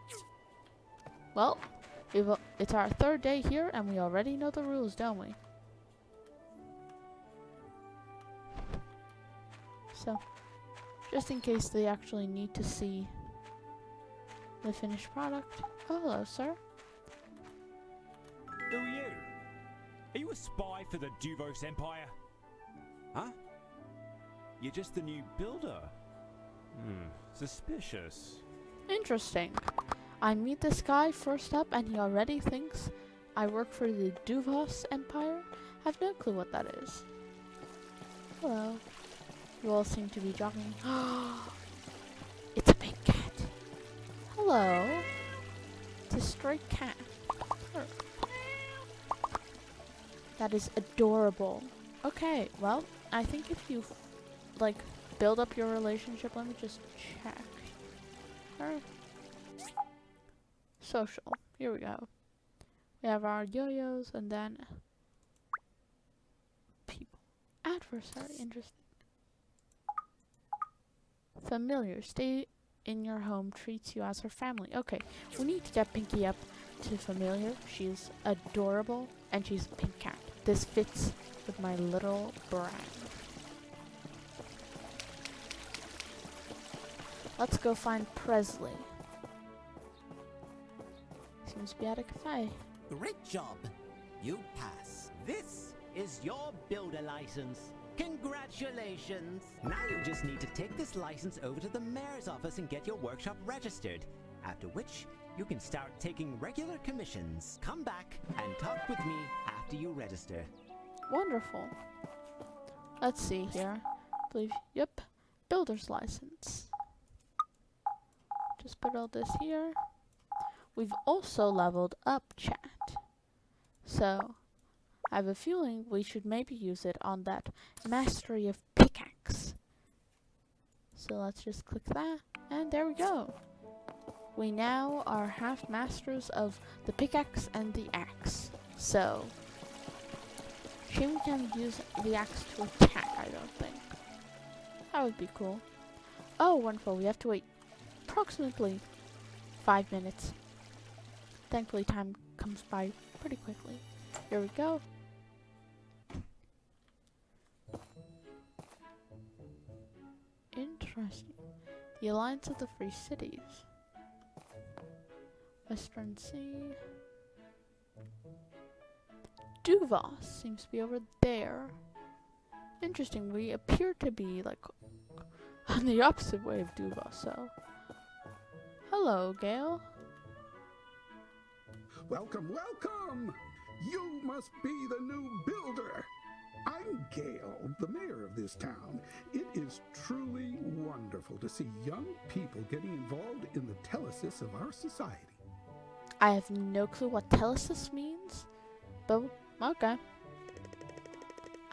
Well, it's our third day here, and we already know the rules, don't we? So, just in case they actually need to see the finished product. Oh, hello, sir. Who are you? Are you a spy for the Duvos Empire? Huh? You're just the new builder? Suspicious. Interesting. I meet this guy first up, and he already thinks I work for the Duvos Empire. Have no clue what that is. Hello. You all seem to be jogging. It's a big cat. Hello. It's a stray cat. That is adorable. Okay, well, I think if you, like, build up your relationship, let me just check. Alright. Social. Here we go. We have our yo-yos and then people. Adversary. Interesting. Familiar. Stay in your home. Treats you as her family. Okay. We need to get Pinky up to familiar. She's adorable and she's a pink cat. This fits with my little brand. Let's go find Presley. Seems to be at a cafe. Great job. You pass. This is your builder license. Congratulations! Now you just need to take this license over to the mayor's office and get your workshop registered. After which, you can start taking regular commissions. Come back and talk with me after you register. Wonderful. Let's see here. Yep. Builder's license. Just put all this here. We've also leveled up chat. So, I have a feeling we should maybe use it on that mastery of pickaxe. So let's just click that, and there we go. We now are half masters of the pickaxe and the axe. So, shame we can't use the axe to attack, I don't think. That would be cool. Oh, wonderful, we have to wait approximately 5 minutes. Thankfully, time comes by pretty quickly. Here we go. Interesting. The Alliance of the Free Cities. Western Sea. Duvos seems to be over there. Interesting. We appear to be like on the opposite way of Duvos, so. Hello, Gale. Welcome, welcome! You must be the new builder. I'm Gale, the mayor of this town. It is truly wonderful to see young people getting involved in the telesis of our society. I have no clue what telesis means, but okay.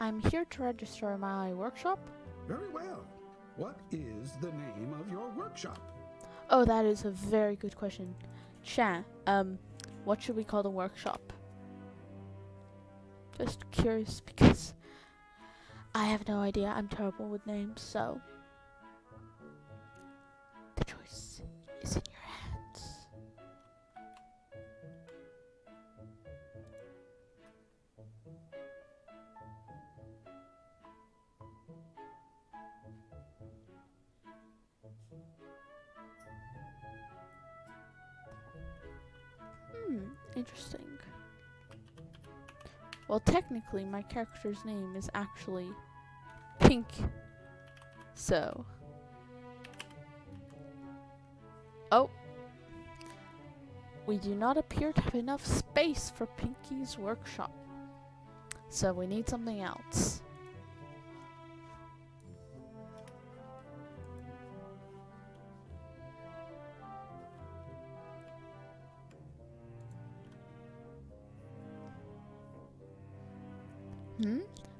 I'm here to register my workshop. Very well. What is the name of your workshop? Oh, that is a very good question. Chat, what should we call the workshop? Just curious because I have no idea. I'm terrible with names, so the choice is in your hands. Interesting. Well, technically, my character's name is actually Pink. So. Oh. We do not appear to have enough space for Pinky's workshop. So we need something else.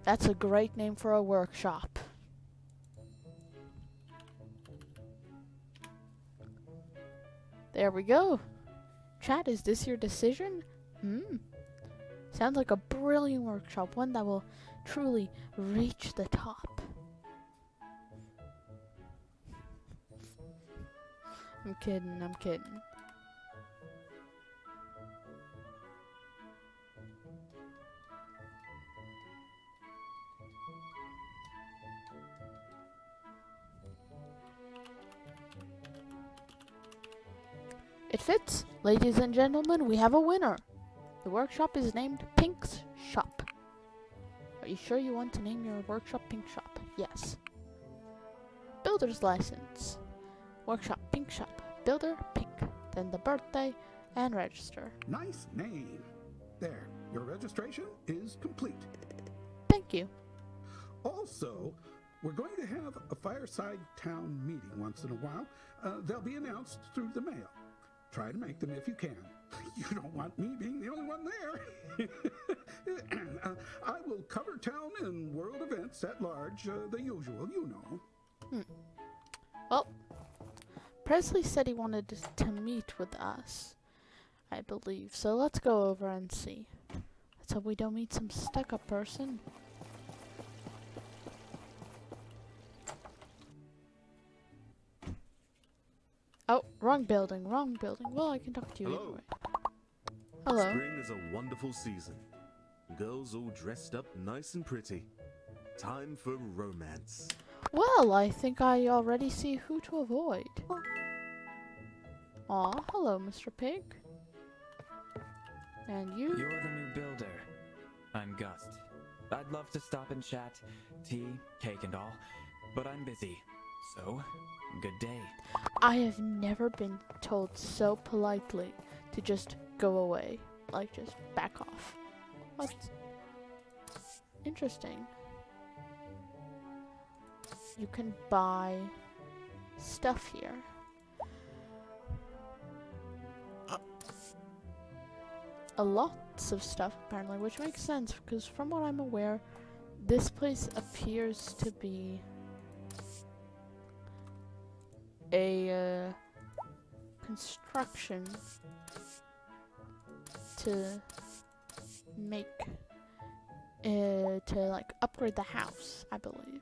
That's a great name for a workshop. There we go. Chat, is this your decision? Sounds like a brilliant workshop, one that will truly reach the top. I'm kidding, I'm kidding. It fits. Ladies and gentlemen, we have a winner. The workshop is named Pink's Shop. Are you sure you want to name your workshop Pink Shop? Yes. Builder's license. Workshop Pink Shop. Builder Pink. Then the birthday and register. Nice name. There, your registration is complete. Thank you. Also, we're going to have a fireside town meeting once in a while. They'll be announced through the mail. Try to make them if you can. You don't want me being the only one there. I will cover town and world events at large, the usual, you know. Well, Presley said he wanted to meet with us, I believe. So let's go over and see. Let's hope we don't meet some stuck-up person. Oh, wrong building, wrong building. Well, I can talk to you Hello. anyway. Hello. Spring is a wonderful season. Girls all dressed up nice and pretty. Time for romance. Well, I think I already see who to avoid. Aw, hello, Mr. Pig. And you? You're the new builder. I'm Gust. I'd love to stop and chat, tea, cake and all, but I'm busy. So, good day. I have never been told so politely to just go away. Like, just back off. What? Interesting. You can buy stuff here. A lots of stuff, apparently, which makes sense, because from what I'm aware, this place appears to be a construction to make to like upgrade the house, I believe.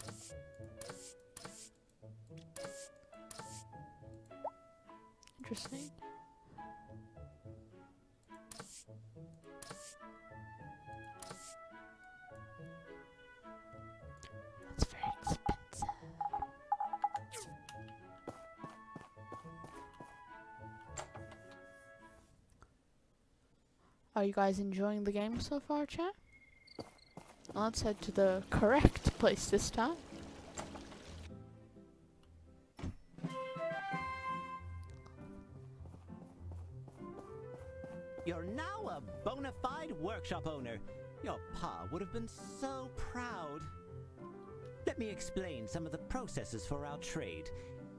Interesting. That's very expensive. Are you guys enjoying the game so far, chat? Let's head to the correct place this time. You're now a bona fide workshop owner. Your pa would have been so proud. Let me explain some of the processes for our trade.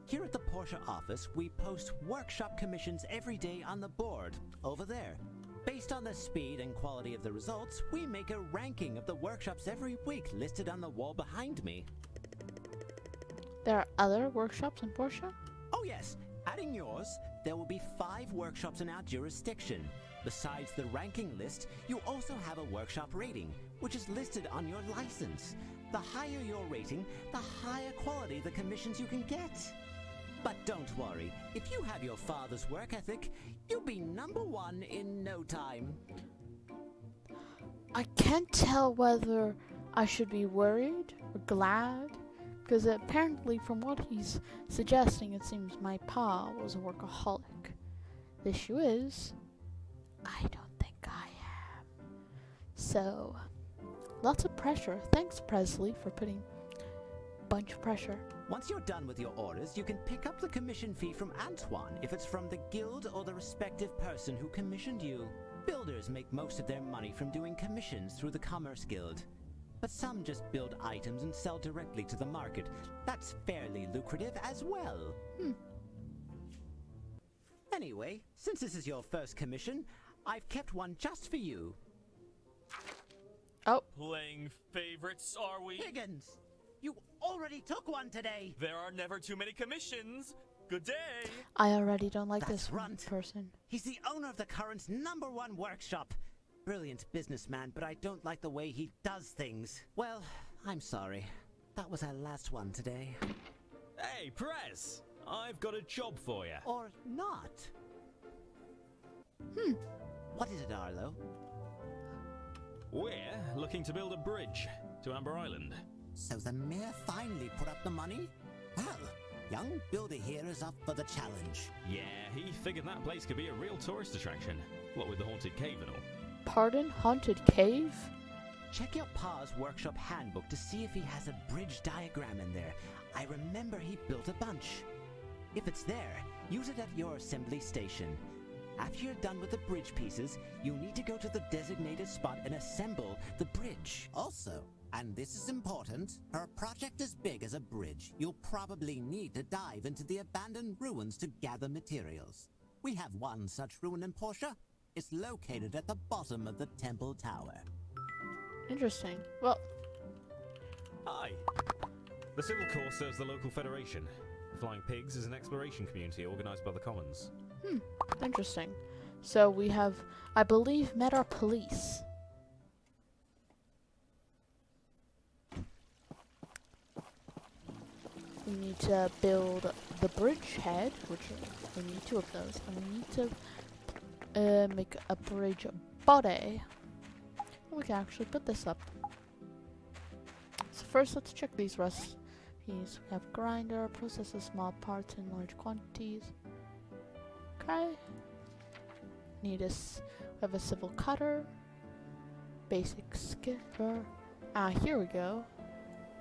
Here at the Porsche office, we post workshop commissions every day on the board, over there. Based on the speed and quality of the results, we make a ranking of the workshops every week listed on the wall behind me. There are other workshops in Porsche? Oh yes, adding yours, there will be 5 workshops in our jurisdiction. Besides the ranking list, you also have a workshop rating, which is listed on your license. The higher your rating, the higher quality the commissions you can get. But don't worry, if you have your father's work ethic, you'll be #1 in no time. I can't tell whether I should be worried or glad, because apparently from what he's suggesting, it seems my pa was a workaholic. The issue is, I don't think I am. So, lots of pressure. Thanks, Presley, for putting a bunch of pressure. Once you're done with your orders, you can pick up the commission fee from Antoine if it's from the guild or the respective person who commissioned you. Builders make most of their money from doing commissions through the Commerce Guild. But some just build items and sell directly to the market. That's fairly lucrative as well. Anyway, since this is your first commission, I've kept one just for you. Oh. Playing favorites, are we? Higgins! You already took one today! There are never too many commissions. Good day! I already don't like That's this Runt. person. He's the owner of the current #1 workshop. Brilliant businessman, but I don't like the way he does things. Well, I'm sorry. That was our last one today. Hey, Prez! I've got a job for you. Or not. What is it, Arlo? We're looking to build a bridge to Amber Island. So the mayor finally put up the money? Well, young Builder here is up for the challenge. Yeah, he figured that place could be a real tourist attraction. What with the haunted cave and all. Pardon? Haunted cave? Check out Pa's workshop handbook to see if he has a bridge diagram in there. I remember he built a bunch. If it's there, use it at your assembly station. After you're done with the bridge pieces, you need to go to the designated spot and assemble the bridge. Also, and this is important, for a project as big as a bridge, you'll probably need to dive into the abandoned ruins to gather materials. We have one such ruin in Portia. It's located at the bottom of the temple tower. Interesting. Well, Hi. The Civil Corps serves the local federation. The Flying Pigs is an exploration community organised by the Commons. interesting. So we have, I believe, met our police. We need to build the bridgehead, which we need 2 of those, and we need to make a bridge body. We can actually put this up. So first, let's check these recipes. We have grinder, processes small parts in large quantities. Okay. We have a civil cutter. Basic skipper. Here we go.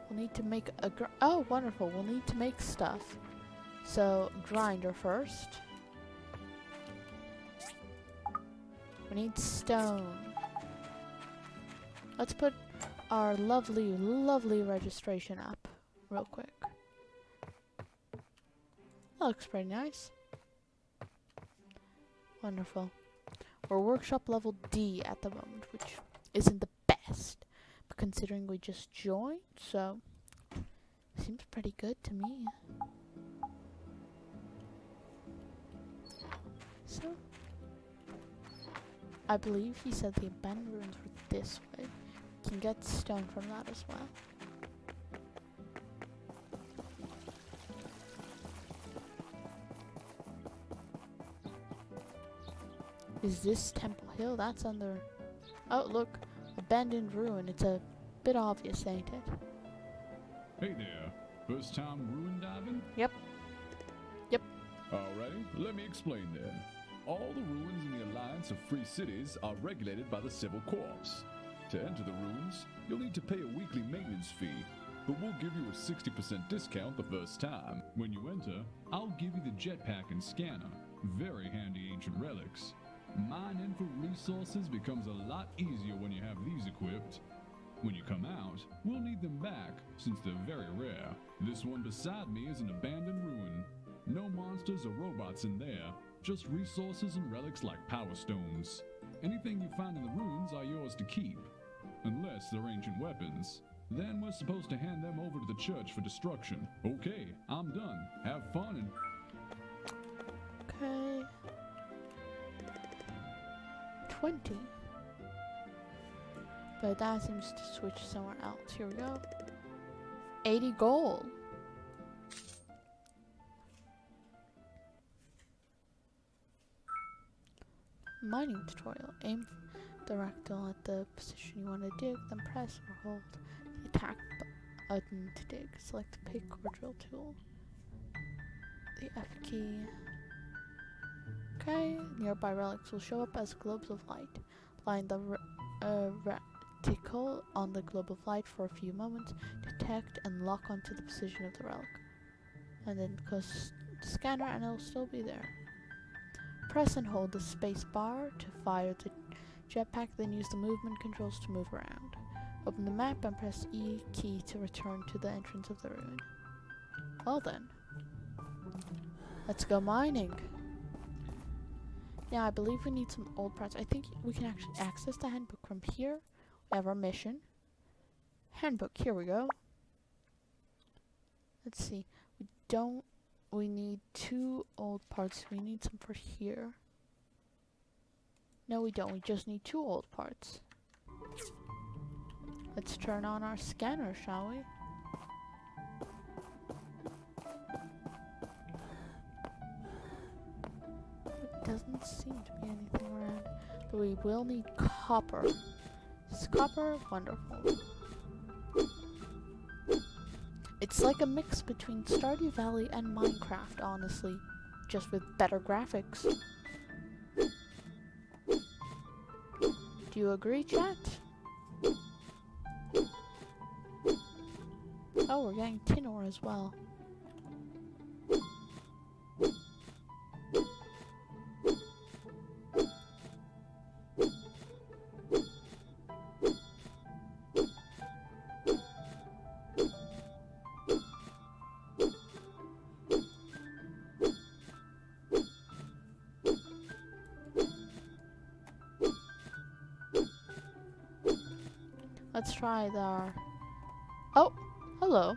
We'll need to make a oh, wonderful. We'll need to make stuff. So, grinder first. We need stone. Let's put our lovely, lovely registration up real quick. That looks pretty nice. Wonderful. We're workshop level D at the moment, which isn't the best, but considering we just joined, so seems pretty good to me. So, I believe he said the abandoned ruins were this way. You can get stone from that as well. Is this Temple Hill? That's under... Oh, look. Abandoned ruin. It's a bit obvious, ain't it? Hey there. First time ruin diving? Yep. Yep. Alrighty, let me explain then. All the ruins in the Alliance of Free Cities are regulated by the Civil Corps. To enter the ruins, you'll need to pay a weekly maintenance fee, but we'll give you a 60% discount the first time. When you enter, I'll give you the jetpack and scanner. Very handy ancient relics. Mining for resources becomes a lot easier when you have these equipped. When you come out, we'll need them back, since they're very rare. This one beside me is an abandoned ruin. No monsters or robots in there, just resources and relics like power stones. Anything you find in the ruins are yours to keep, unless they're ancient weapons. Then we're supposed to hand them over to the church for destruction. Okay, I'm done. Have fun and... Okay. 20. But that seems to switch somewhere else. Here we go. 80 gold. Mining tutorial. Aim the rectangle at the position you want to dig, then press or hold the attack button to dig. Select the pick or drill tool. The F key. Okay, nearby relics will show up as globes of light. Line the reticle on the globe of light for a few moments, detect and lock onto the position of the relic. And then close the scanner and it'll still be there. Press and hold the space bar to fire the jetpack, then use the movement controls to move around. Open the map and press E key to return to the entrance of the ruin. Well then, let's go mining. Now I believe we need some old parts. I think we can actually access the handbook from here. We have our mission. Handbook, here we go. Let's see. We need 2 old parts. We need some for here. No, we don't. We just need 2 old parts. Let's turn on our scanner, shall we? doesn't seem to be anything around. But we will need copper. Is copper? Wonderful. It's like a mix between Stardew Valley and Minecraft, honestly. Just with better graphics. Do you agree, chat? Oh, we're getting tin ore as well. Let's try the... Oh, hello.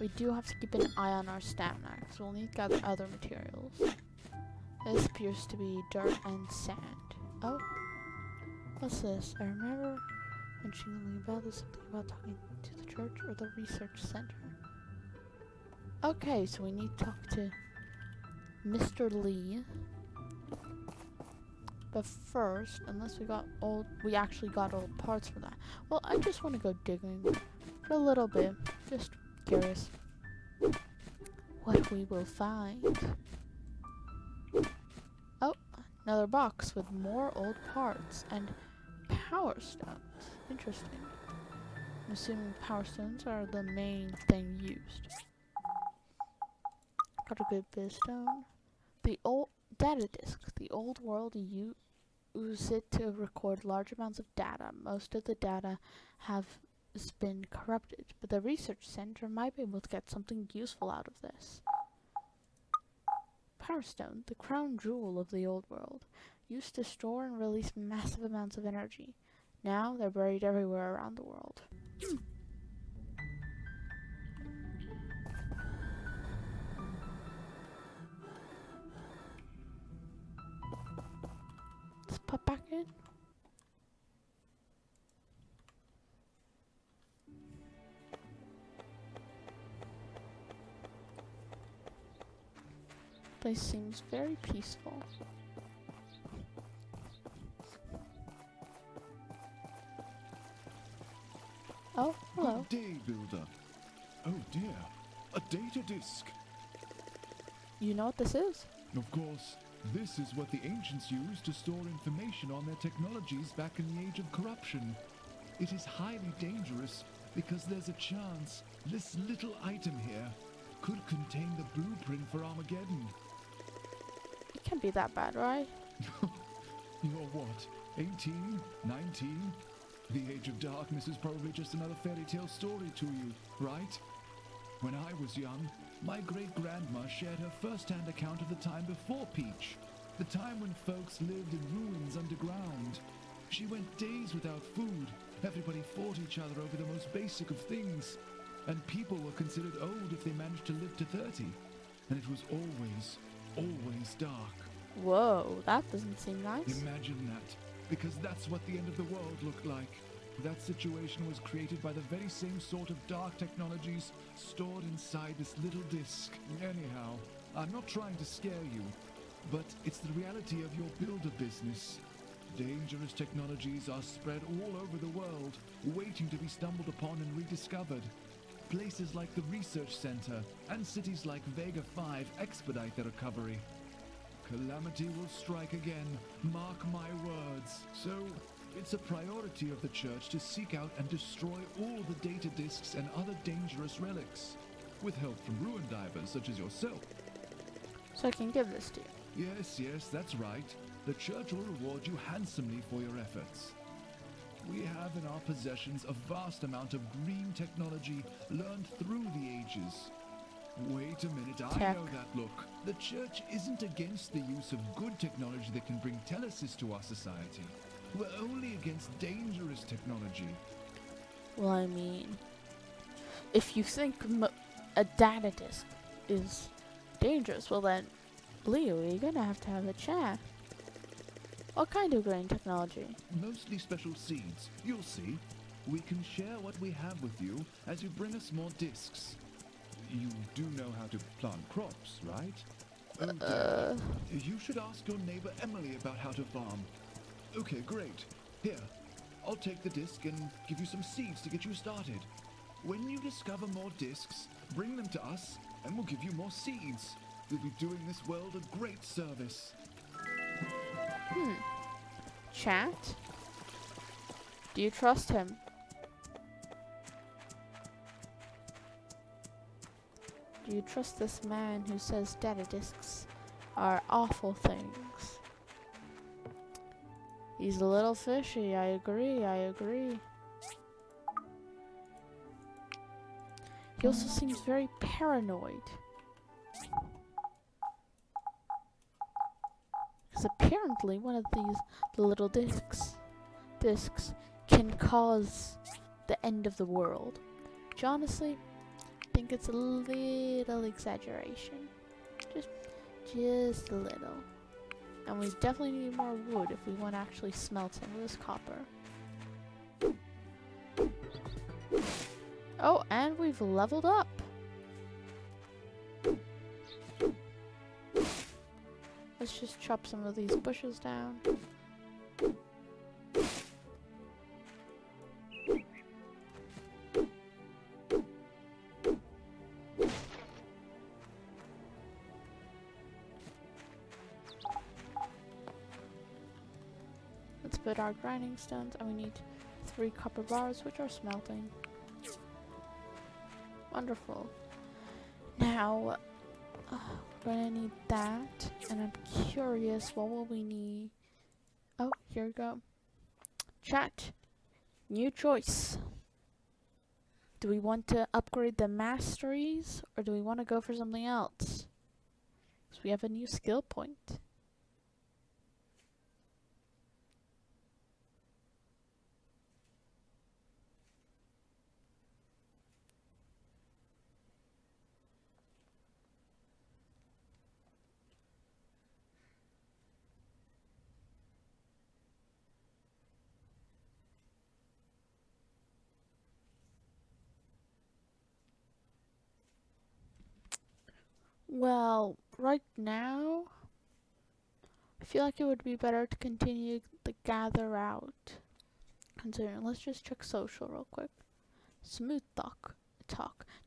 We do have to keep an eye on our stamina, because we'll need to gather other materials. This appears to be dirt and sand. Oh, what's this? I remember mentioning something about this, something about talking to the church or the research center. Okay, so we need to talk to Mr. Lee. But first, unless we actually got all the parts for that. Well, I just want to go digging for a little bit. Just curious what we will find. Oh, another box with more old parts and power stones. Interesting. I'm assuming power stones are the main thing used. Got a good bit of stone. The old data disk. The old world use it to record large amounts of data. Most of the data has been corrupted, but the research center might be able to get something useful out of this. Power stone, the crown jewel of the old world, used to store and release massive amounts of energy. Now they're buried everywhere around the world. Let's pop back in. Place seems very peaceful. Oh, hello. Good day, Builder. Oh dear, a data disk. You know what this is? Of course, this is what the ancients used to store information on their technologies back in the age of corruption. It is highly dangerous because there's a chance this little item here could contain the blueprint for Armageddon. It can't be that bad, right? You're what, 18, 19? The Age of Darkness is probably just another fairy tale story to you, right? When I was young, my great-grandma shared her first-hand account of the time before Peach, the time when folks lived in ruins underground. She went days without food, everybody fought each other over the most basic of things, and people were considered old if they managed to live to 30, and it was always dark. Whoa, that doesn't seem nice. Imagine that, because that's what the end of the world looked like. That situation was created by the very same sort of dark technologies stored inside this little disk. Anyhow, I'm not trying to scare you, but it's the reality of your builder business. Dangerous technologies are spread all over the world, waiting to be stumbled upon and rediscovered. Places like the Research Center and cities like Vega 5 expedite their recovery. Calamity will strike again, mark my words. So, it's a priority of the church to seek out and destroy all the data disks and other dangerous relics, with help from ruin divers such as yourself. So I can give this to you? Yes, that's right. The church will reward you handsomely for your efforts. We have in our possessions a vast amount of green technology learned through the ages. Wait a minute, I know that look. The church isn't against the use of good technology that can bring telesis to our society. We're only against dangerous technology. Well, I mean, if you think a data disk is dangerous, well then, Leo, you're gonna have to have a chat. What kind of green technology? Mostly special seeds. You'll see. We can share what we have with you as you bring us more discs. You do know how to plant crops, right? Oh, dear. You should ask your neighbor Emily about how to farm. Okay, great. Here, I'll take the disc and give you some seeds to get you started. When you discover more discs, bring them to us, and we'll give you more seeds. You'll be doing this world a great service. Chat? Do you trust him? Do you trust this man who says data discs are awful things? He's a little fishy, I agree. He also seems very paranoid. Because apparently one of these little discs can cause the end of the world. Which honestly, I think it's a little exaggeration. Just a little. And we definitely need more wood if we want to actually smelt some of this copper. Oh, and we've leveled up. Let's just chop some of these bushes down. Let's put our grinding stones, and we need 3 copper bars, which are smelting. Wonderful. Now, we're gonna need that, and I'm curious, what will we need? Oh, here we go. Chat, new choice. Do we want to upgrade the masteries, or do we want to go for something else? So we have a new skill point. Well, right now, I feel like it would be better to continue the gather out. Considering, let's just check social real quick. Smooth talk.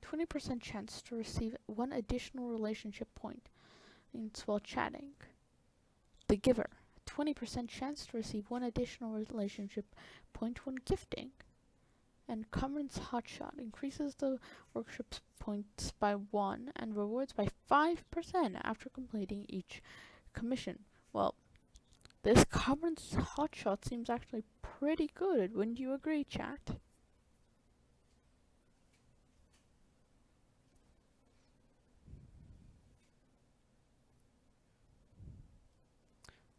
20% chance to receive 1 additional relationship point while chatting. The giver. 20% chance to receive 1 additional relationship point when gifting. And Cameron's Hotshot increases the workshop's points by 1 and rewards by 5% after completing each commission. Well, this Cameron's Hotshot seems actually pretty good, wouldn't you agree, chat?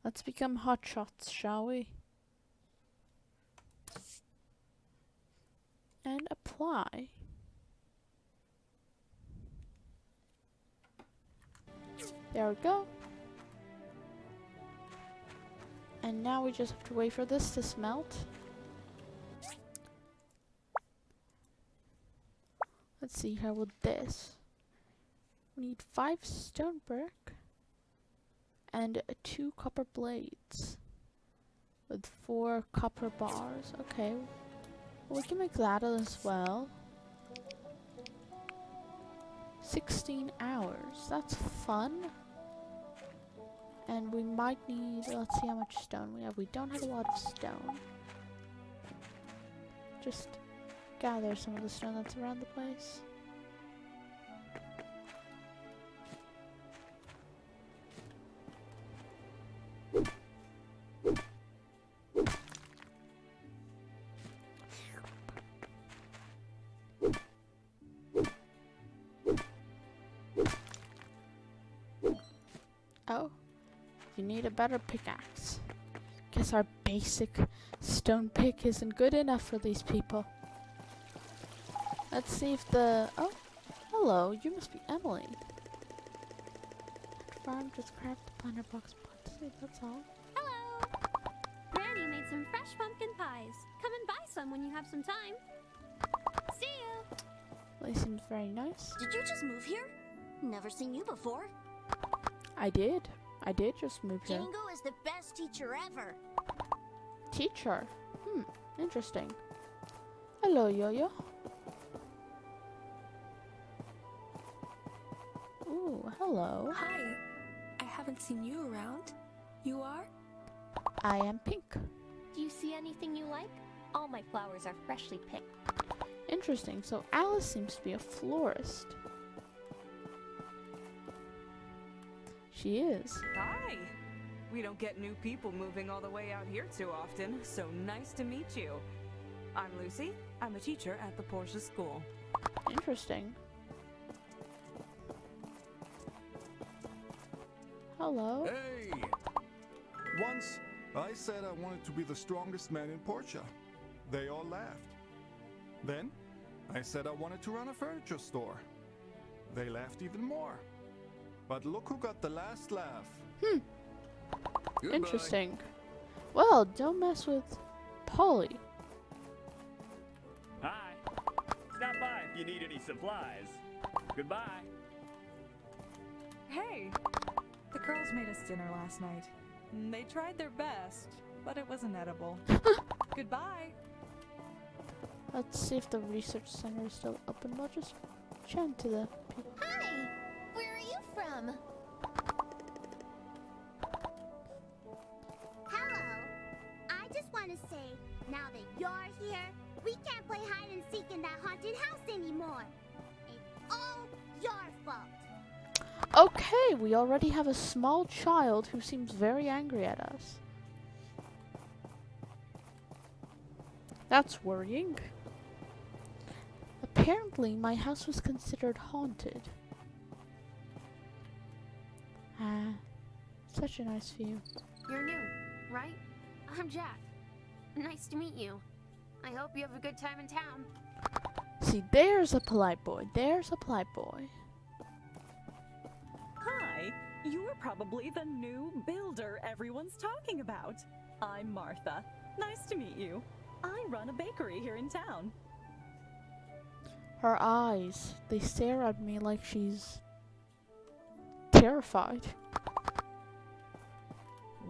Let's become hotshots, shall we? And apply. There we go. And now we just have to wait for this to smelt. Let's see here with this. We need 5 stone brick and 2 copper blades with 4 copper bars. Okay, well, we can make that as well. 16 hours, that's fun. And we might need, let's see how much stone we have. We don't have a lot of stone. Just gather some of the stone that's around the place. Oh, you need a better pickaxe. Guess our basic stone pick isn't good enough for these people. Let's see if the... Oh, hello, you must be Emily. At farm, just craft the planter box pot. That's all. Hello! Granny made some fresh pumpkin pies. Come and buy some when you have some time. See you! They seemed very nice. Did you just move here? Never seen you before. I did. I did just move here. Django is the best teacher ever. Teacher? Interesting. Hello, Yo-Yo. Ooh, hello. Hi. I haven't seen you around. You are? I am Pink. Do you see anything you like? All my flowers are freshly picked. Interesting. So Alice seems to be a florist. She is. Hi! We don't get new people moving all the way out here too often, so nice to meet you. I'm Lucy. I'm a teacher at the Portia School. Interesting. Hello. Hey! Once, I said I wanted to be the strongest man in Portia. They all laughed. Then, I said I wanted to run a furniture store. They laughed even more. But look who got the last laugh. Goodbye. Interesting. Well, don't mess with Polly. Hi. Stop by if you need any supplies. Goodbye. Hey! The girls made us dinner last night. They tried their best, but it wasn't edible. Goodbye. Let's see if the research center is still open. We'll just chat to the people. Hi! Where are you from? Hello. I just want to say, now that you're here, we can't play hide and seek in that haunted house anymore. It's all your fault. Okay, we already have a small child who seems very angry at us. That's worrying. Apparently, my house was considered haunted. Ah, such a nice view. You're new, right? I'm Jack. Nice to meet you. I hope you have a good time in town. See, there's a polite boy. There's a polite boy. Hi, you are probably the new builder everyone's talking about. I'm Martha. Nice to meet you. I run a bakery here in town. Her eyes, they stare at me like she's terrified.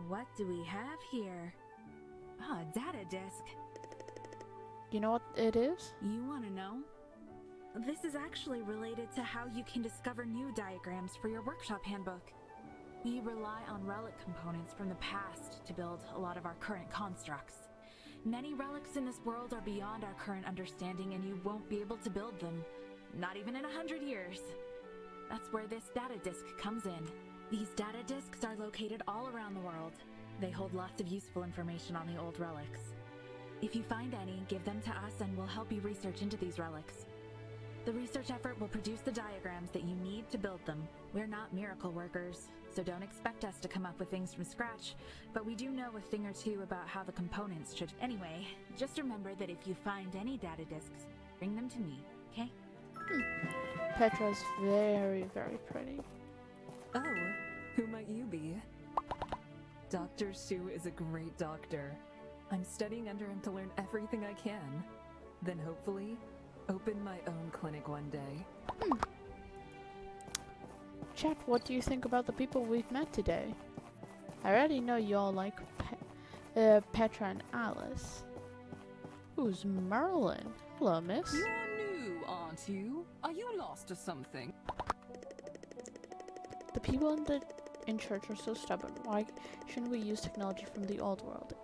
What do we have here? Ah, a data disk. You know what it is? You want to know? This is actually related to how you can discover new diagrams for your workshop handbook. We rely on relic components from the past to build a lot of our current constructs. Many relics in this world are beyond our current understanding and you won't be able to build them. Not even in 100 years. That's where this data disk comes in. These data disks are located all around the world. They hold lots of useful information on the old relics. If you find any, give them to us and we'll help you research into these relics. The research effort will produce the diagrams that you need to build them. We're not miracle workers, so don't expect us to come up with things from scratch, but we do know a thing or two about how the components should. Anyway, just remember that if you find any data disks, bring them to me, okay? Petra's very, very pretty. Oh, who might you be? Dr. Shu is a great doctor. I'm studying under him to learn everything I can. Then hopefully, open my own clinic one day. Chat, what do you think about the people we've met today? I already know you all like Petra and Alice. Who's Merlin? Hello, miss. You're new, aren't you? Are you lost or something? The people in church are so stubborn. Why shouldn't we use technology from the old world?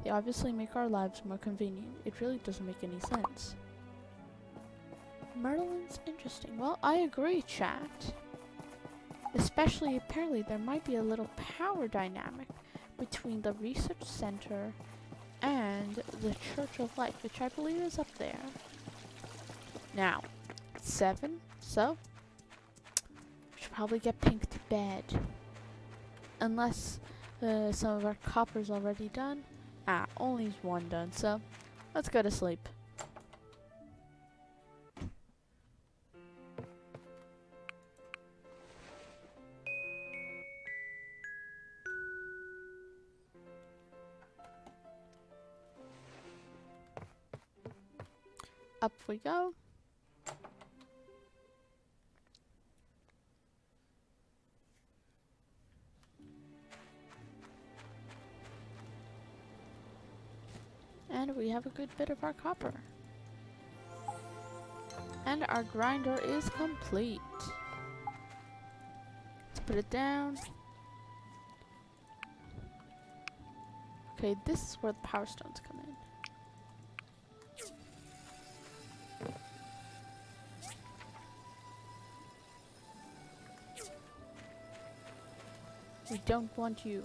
They obviously make our lives more convenient. It really doesn't make any sense. Merlin's interesting. Well, I agree, chat. Especially, apparently, there might be a little power dynamic between the research center and the Church of Light, which I believe is up there. Now, it's 7, so we should probably get Pink to bed. Unless some of our copper's already done. Ah, only one done, so let's go to sleep. Up we go. And we have a good bit of our copper. And our grinder is complete. Let's put it down. Okay, this is where the power stones come in. We don't want you.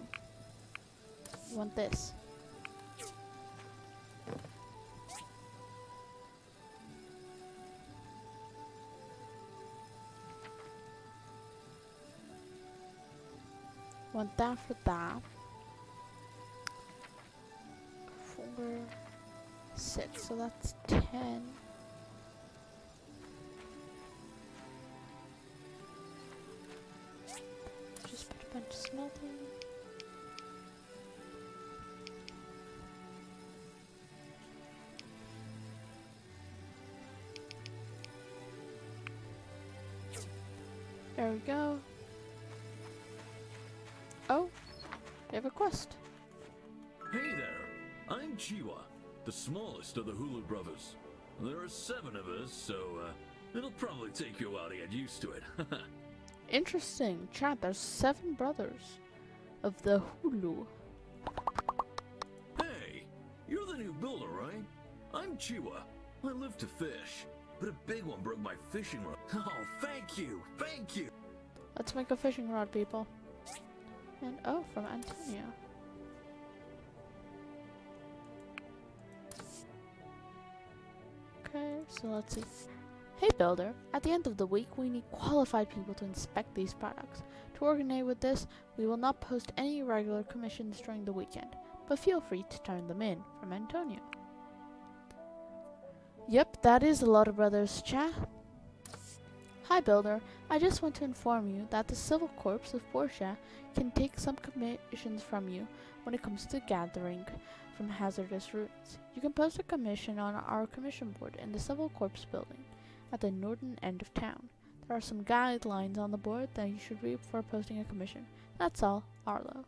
We want this. Want that for that. 4, 6, so that's 10. Just put a bunch of smelting. There we go. Oh, we have a quest. Hey there, I'm Chiwa, the smallest of the Hulu brothers. There are 7 of us, so it'll probably take you a while to get used to it. Interesting. Chat, there's 7 brothers of the Hulu. Hey, you're the new builder, right? I'm Chiwa. I live to fish, but a big one broke my fishing rod. Oh, thank you, thank you. Let's make a fishing rod, people. And oh, from Antonio. Okay, so let's see. Hey builder, at the end of the week we need qualified people to inspect these products. To coordinate with this, we will not post any regular commissions during the weekend, but feel free to turn them in, from Antonio. Yep, that is a lot of brothers, chat. Hi builder, I just want to inform you that the Civil Corps of Portia can take some commissions from you when it comes to gathering from hazardous ruins. You can post a commission on our commission board in the Civil Corps building at the northern end of town. There are some guidelines on the board that you should read before posting a commission. That's all, Arlo.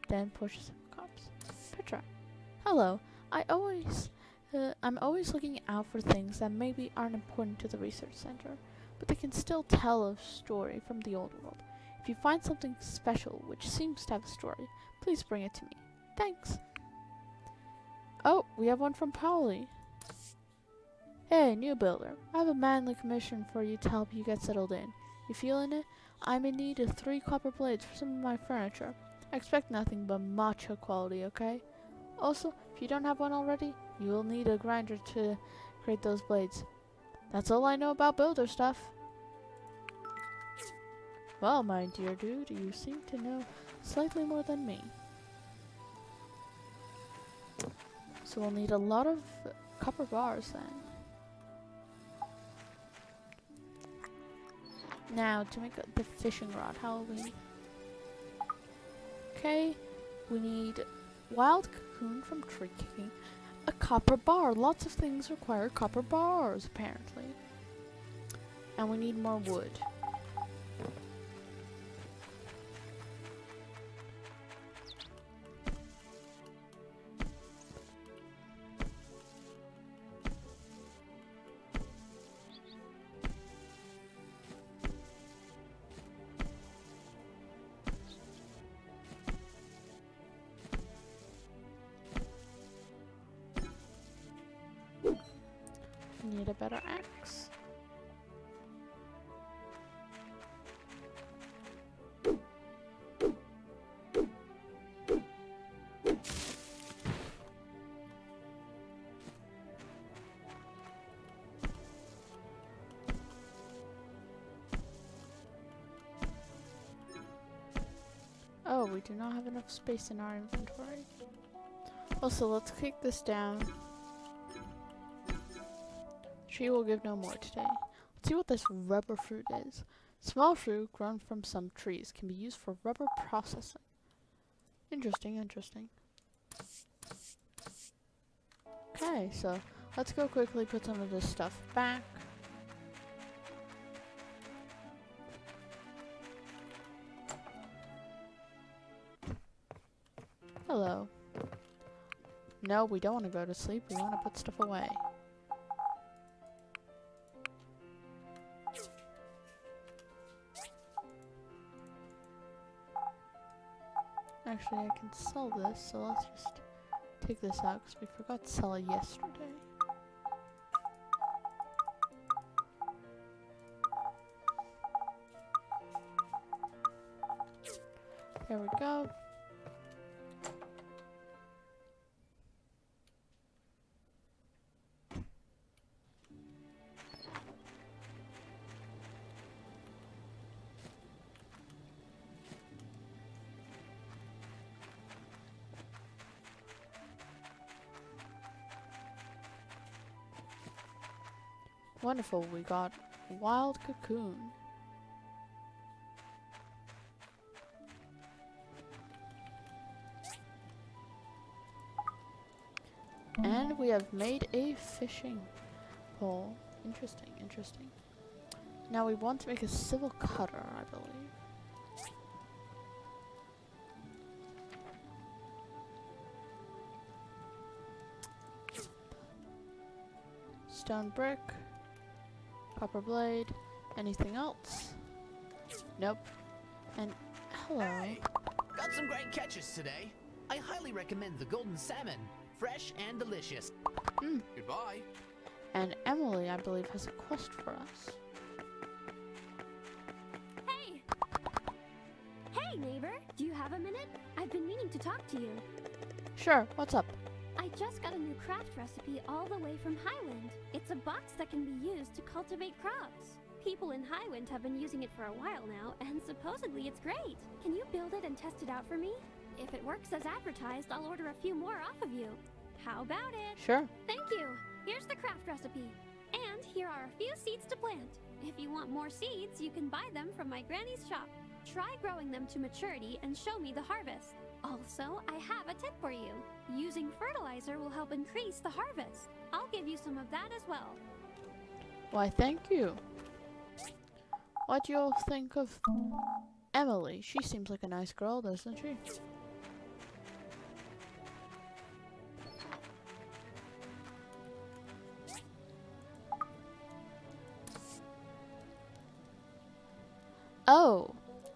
Then Portia Civil Corps. Petra. Hello, I'm always looking out for things that maybe aren't important to the research center, but they can still tell a story from the old world. If you find something special which seems to have a story, please bring it to me. Thanks. Oh, we have one from Pauli. Hey, new builder. I have a manly commission for you to help you get settled in. You feeling it? I'm in need of 3 copper blades for some of my furniture. I expect nothing but macho quality, okay? Also, if you don't have one already, you will need a grinder to create those blades. That's all I know about builder stuff. Well, my dear dude, you seem to know slightly more than me. So we'll need a lot of copper bars then. Now, to make the fishing rod, how will we... Okay, we need wild cocoon from tree kicking. A copper bar. Lots of things require copper bars, apparently. And we need more wood. Need a better axe. Oh, we do not have enough space in our inventory. Also, let's kick this down. Tree will give no more today. Let's see what this rubber fruit is. Small fruit grown from some trees can be used for rubber processing. Interesting, interesting. Okay, so let's go quickly put some of this stuff back. Hello. No, we don't want to go to sleep. We want to put stuff away. Actually, I can sell this, so let's just take this out because we forgot to sell it yesterday. There we go. Wonderful, we got wild cocoon. And we have made a fishing pole. Interesting, interesting. Now we want to make a civil cutter, I believe. Stone brick. Copper blade. Anything else? Nope. And hello. Hey! Got some great catches today. I highly recommend the golden salmon. Fresh and delicious. Goodbye. And Emily, I believe, has a quest for us. Hey! Hey, neighbor. Do you have a minute? I've been meaning to talk to you. Sure, what's up? I just got a new craft recipe all the way from Highwind. It's a box that can be used to cultivate crops. People in Highwind have been using it for a while now, and supposedly it's great. Can you build it and test it out for me? If it works as advertised, I'll order a few more off of you. How about it? Sure. Thank you. Here's the craft recipe. And here are a few seeds to plant. If you want more seeds, you can buy them from my granny's shop. Try growing them to maturity and show me the harvest. Also, I have a tip for you. Using fertilizer will help increase the harvest. I'll give you some of that as well. Why, thank you. What do you think of Emily? She seems like a nice girl, doesn't she?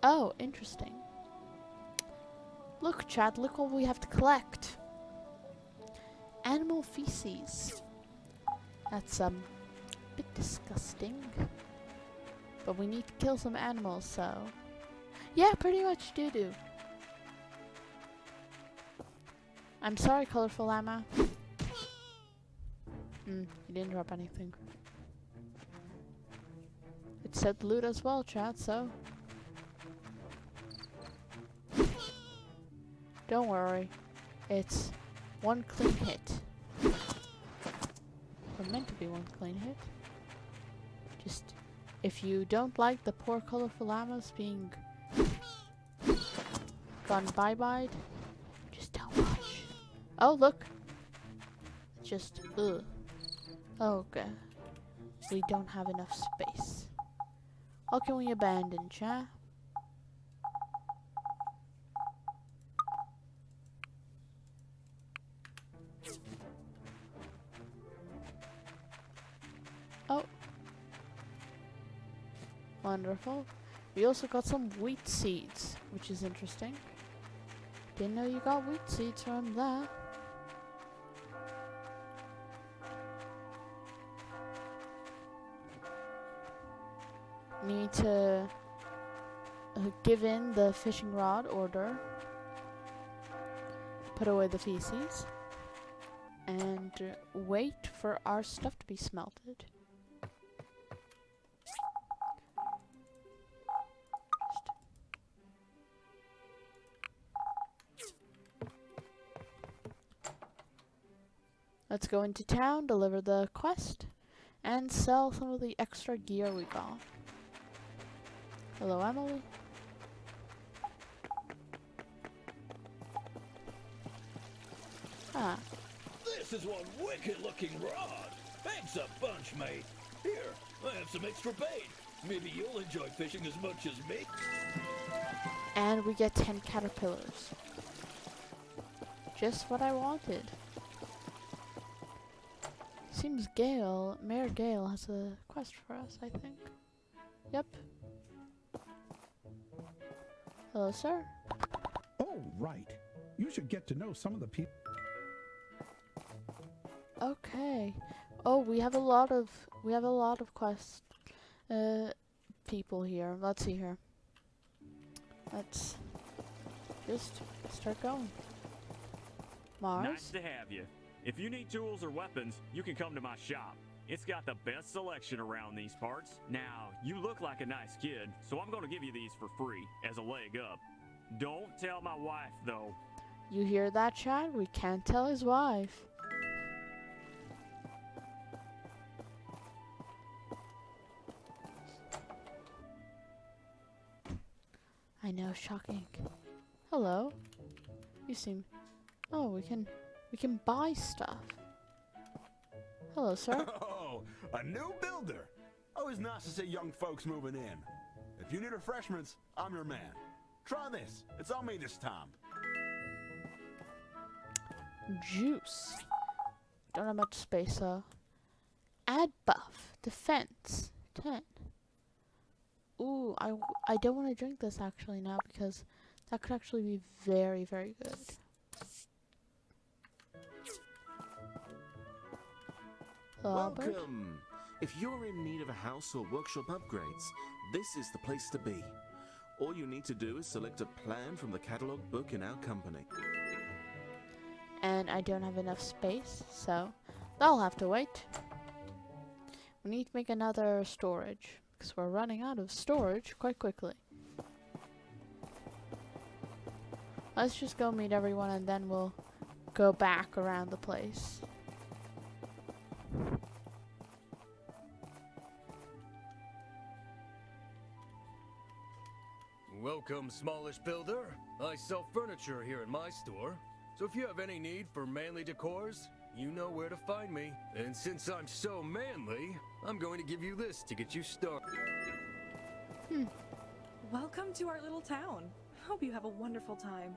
Oh, interesting. Look, Chad, look what we have to collect. Animal feces. That's, a bit disgusting. But we need to kill some animals, so... Yeah, pretty much doo-doo. I'm sorry, Colorful Llama. You didn't drop anything. It said loot as well, chat, so... Don't worry. It's one clean hit. Or meant to be one clean hit. Just... If you don't like the poor Colorful Llamas being... gone bye-byed, just don't watch. Oh, look! Just... ugh. Okay. We don't have enough space. What can we abandon, chat? Oh. Wonderful. We also got some wheat seeds, which is interesting. Didn't know you got wheat seeds from that. Need to give in the fishing rod order. Put away the feces. And wait for our stuff to be smelted. Let's go into town, deliver the quest, and sell some of the extra gear we got. Hello, Emily. Ah. This is one wicked-looking rod. Thanks a bunch, mate. Here, I have some extra bait. Maybe you'll enjoy fishing as much as me. And we get 10 caterpillars. Just what I wanted. seems Mayor Gale has a quest for us, I think. Yep. Hello, sir. Oh, right. You should get to know some of the people. Okay. Oh, we have a lot of quest people here. Let's see here. Let's just start going. Mars. Nice to have you. If you need tools or weapons, you can come to my shop. It's got the best selection around these parts. Now, you look like a nice kid, so I'm going to give you these for free as a leg up. Don't tell my wife, though. You hear that, Chad? We can't tell his wife. I know, shocking. Hello. You seem... Oh, we can buy stuff. Hello, sir. Oh, a new builder. Always nice to see young folks moving in. If you need refreshments, I'm your man. Try this. It's on me this time. Juice. Don't have much space, though. Add buff. Defense. 10. Ooh, I don't want to drink this actually now because that could actually be very, very good. Welcome! If you're in need of a house or workshop upgrades, this is the place to be. All you need to do is select a plan from the catalog book in our company. And I don't have enough space, so that'll have to wait. We need to make another storage, because we're running out of storage quite quickly. Let's just go meet everyone and then we'll go back around the place. Welcome, smallish builder. I sell furniture here in my store, so if you have any need for manly decors, you know where to find me. And since I'm so manly, I'm going to give you this to get you started. Welcome to our little town. Hope you have a wonderful time.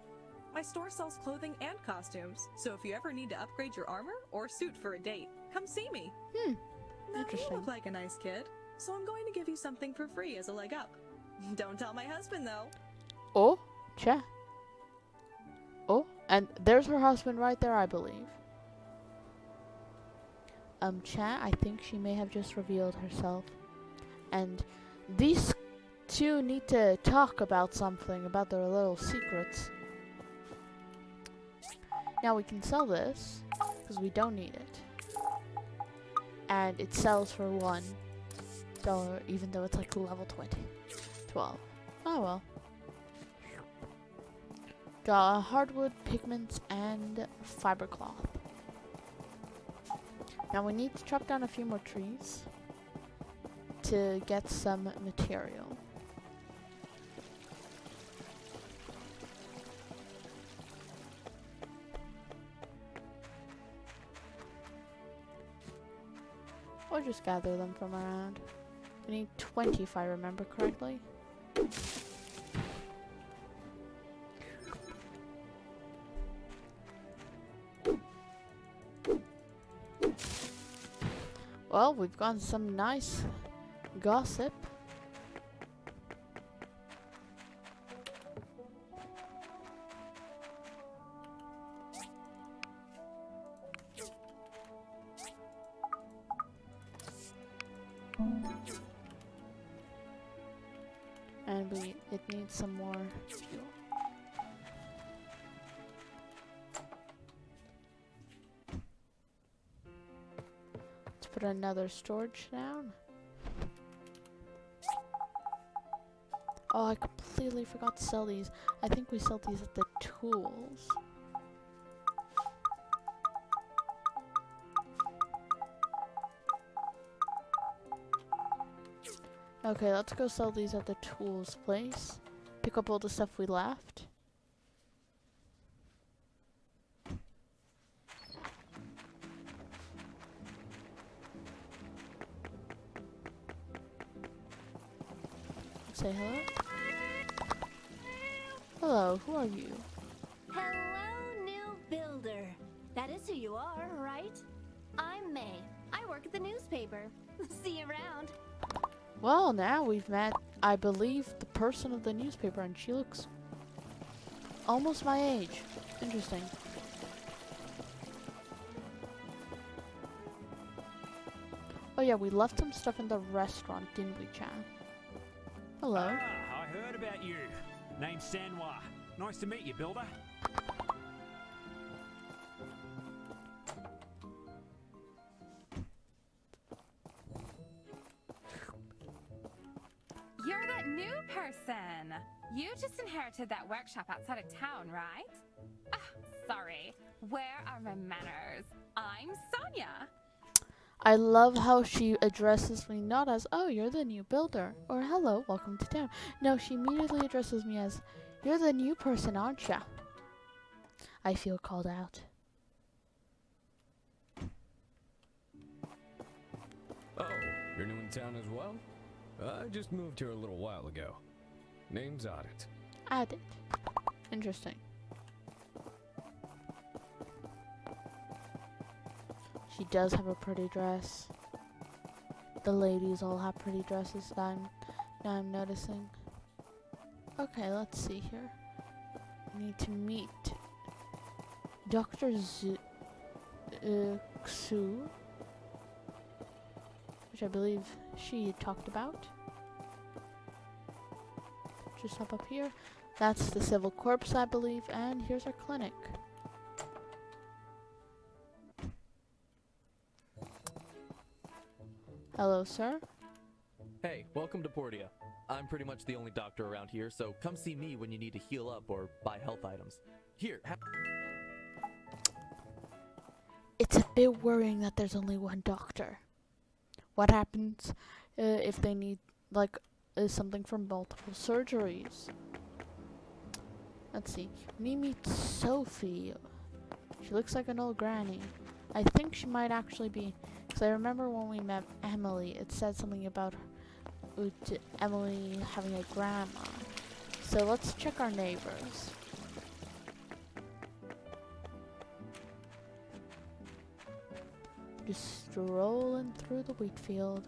My store sells clothing and costumes, so if you ever need to upgrade your armor or suit for a date, come see me. Now, Interesting. you look like a nice kid, so I'm going to give you something for free as a leg up. Don't tell my husband, though. Oh, Cha. Oh, and there's her husband right there, I believe. Cha, I think she may have just revealed herself. And these two need to talk about something, about their little secrets. Now we can sell this, because we don't need it. And it sells for $1, even though it's like level 12. Oh well. Got hardwood, pigments, and fiber cloth. Now we need to chop down a few more trees to get some material. Or just gather them from around. We need 20 if I remember correctly. Well, we've gotten some nice gossip. And it needs some more fuel. Let's put another storage down. Oh, I completely forgot to sell these. I think we sell these at the tools. Okay, let's go sell these at the tools place. Pick up all the stuff we left. Say hello. Hello, who are you? Hello, new builder. That is who you are, right? I'm May. I I work at the newspaper. See you around. Well, now we've met, I believe, the person of the newspaper, and she looks almost my age. Interesting. Oh yeah, we left some stuff in the restaurant, didn't we, Chan? Hello. Ah, I heard about you. Name's Sanwa. Nice to meet you, builder. You're that new person. You just inherited that workshop outside of town, right? Ah, sorry. Where are my manners? I'm Sonia. I love how she addresses me not as, oh, you're the new builder, or hello, welcome to town. No, she immediately addresses me as, you're the new person, aren't ya? I feel called out. Oh, you're new in town as well? I just moved here a little while ago. Name's Audit. Audit. Interesting. She does have a pretty dress. The ladies all have pretty dresses that I'm noticing. Okay, let's see here. We need to meet Dr. Xu, which I believe she talked about. Just up here. That's the Civil Corps, I believe, and here's our clinic. Hello, sir. Hey, welcome to Portia. I'm pretty much the only doctor around here, so come see me when you need to heal up or buy health items. Here, It's a bit worrying that there's only one doctor. What happens if they need, like, something for multiple surgeries? Let's see. We meet Sophie. She looks like an old granny. I think she might actually be, because I remember when we met Emily, it said something about Emily having a grandma. So let's check our neighbors. Just strolling through the wheat field.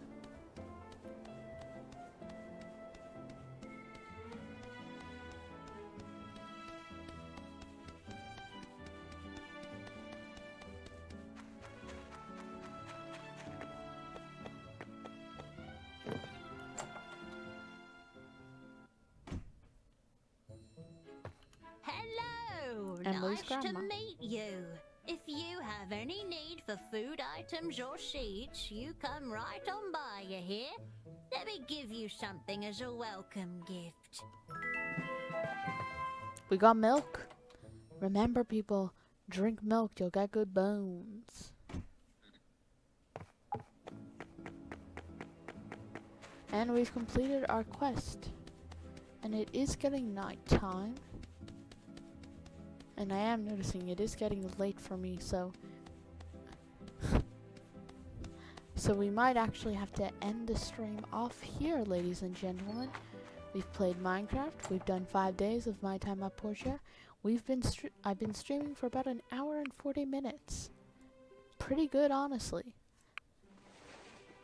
Hello, Emily's nice grandma. to meet you. If you have any need for food items or seeds, you come right on by, you hear? Let me give you something as a welcome gift. We got milk. Remember, people, drink milk, you'll get good bones. And we've completed our quest. And it is getting nighttime. And I am noticing it is getting late for me, so... so we might actually have to end the stream off here, ladies and gentlemen. We've played Minecraft. We've done 5 days of my time at Portia. I've been streaming for about an hour and 40 minutes. Pretty good, honestly.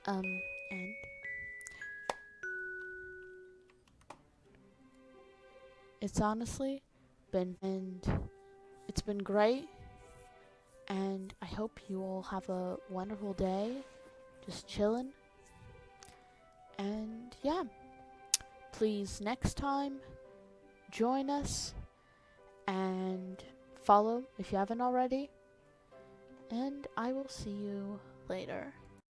And it's honestly been, and it's been great. And I hope you all have a wonderful day. Just chilling. And yeah. Please, next time, join us and follow if you haven't already. And I will see you later.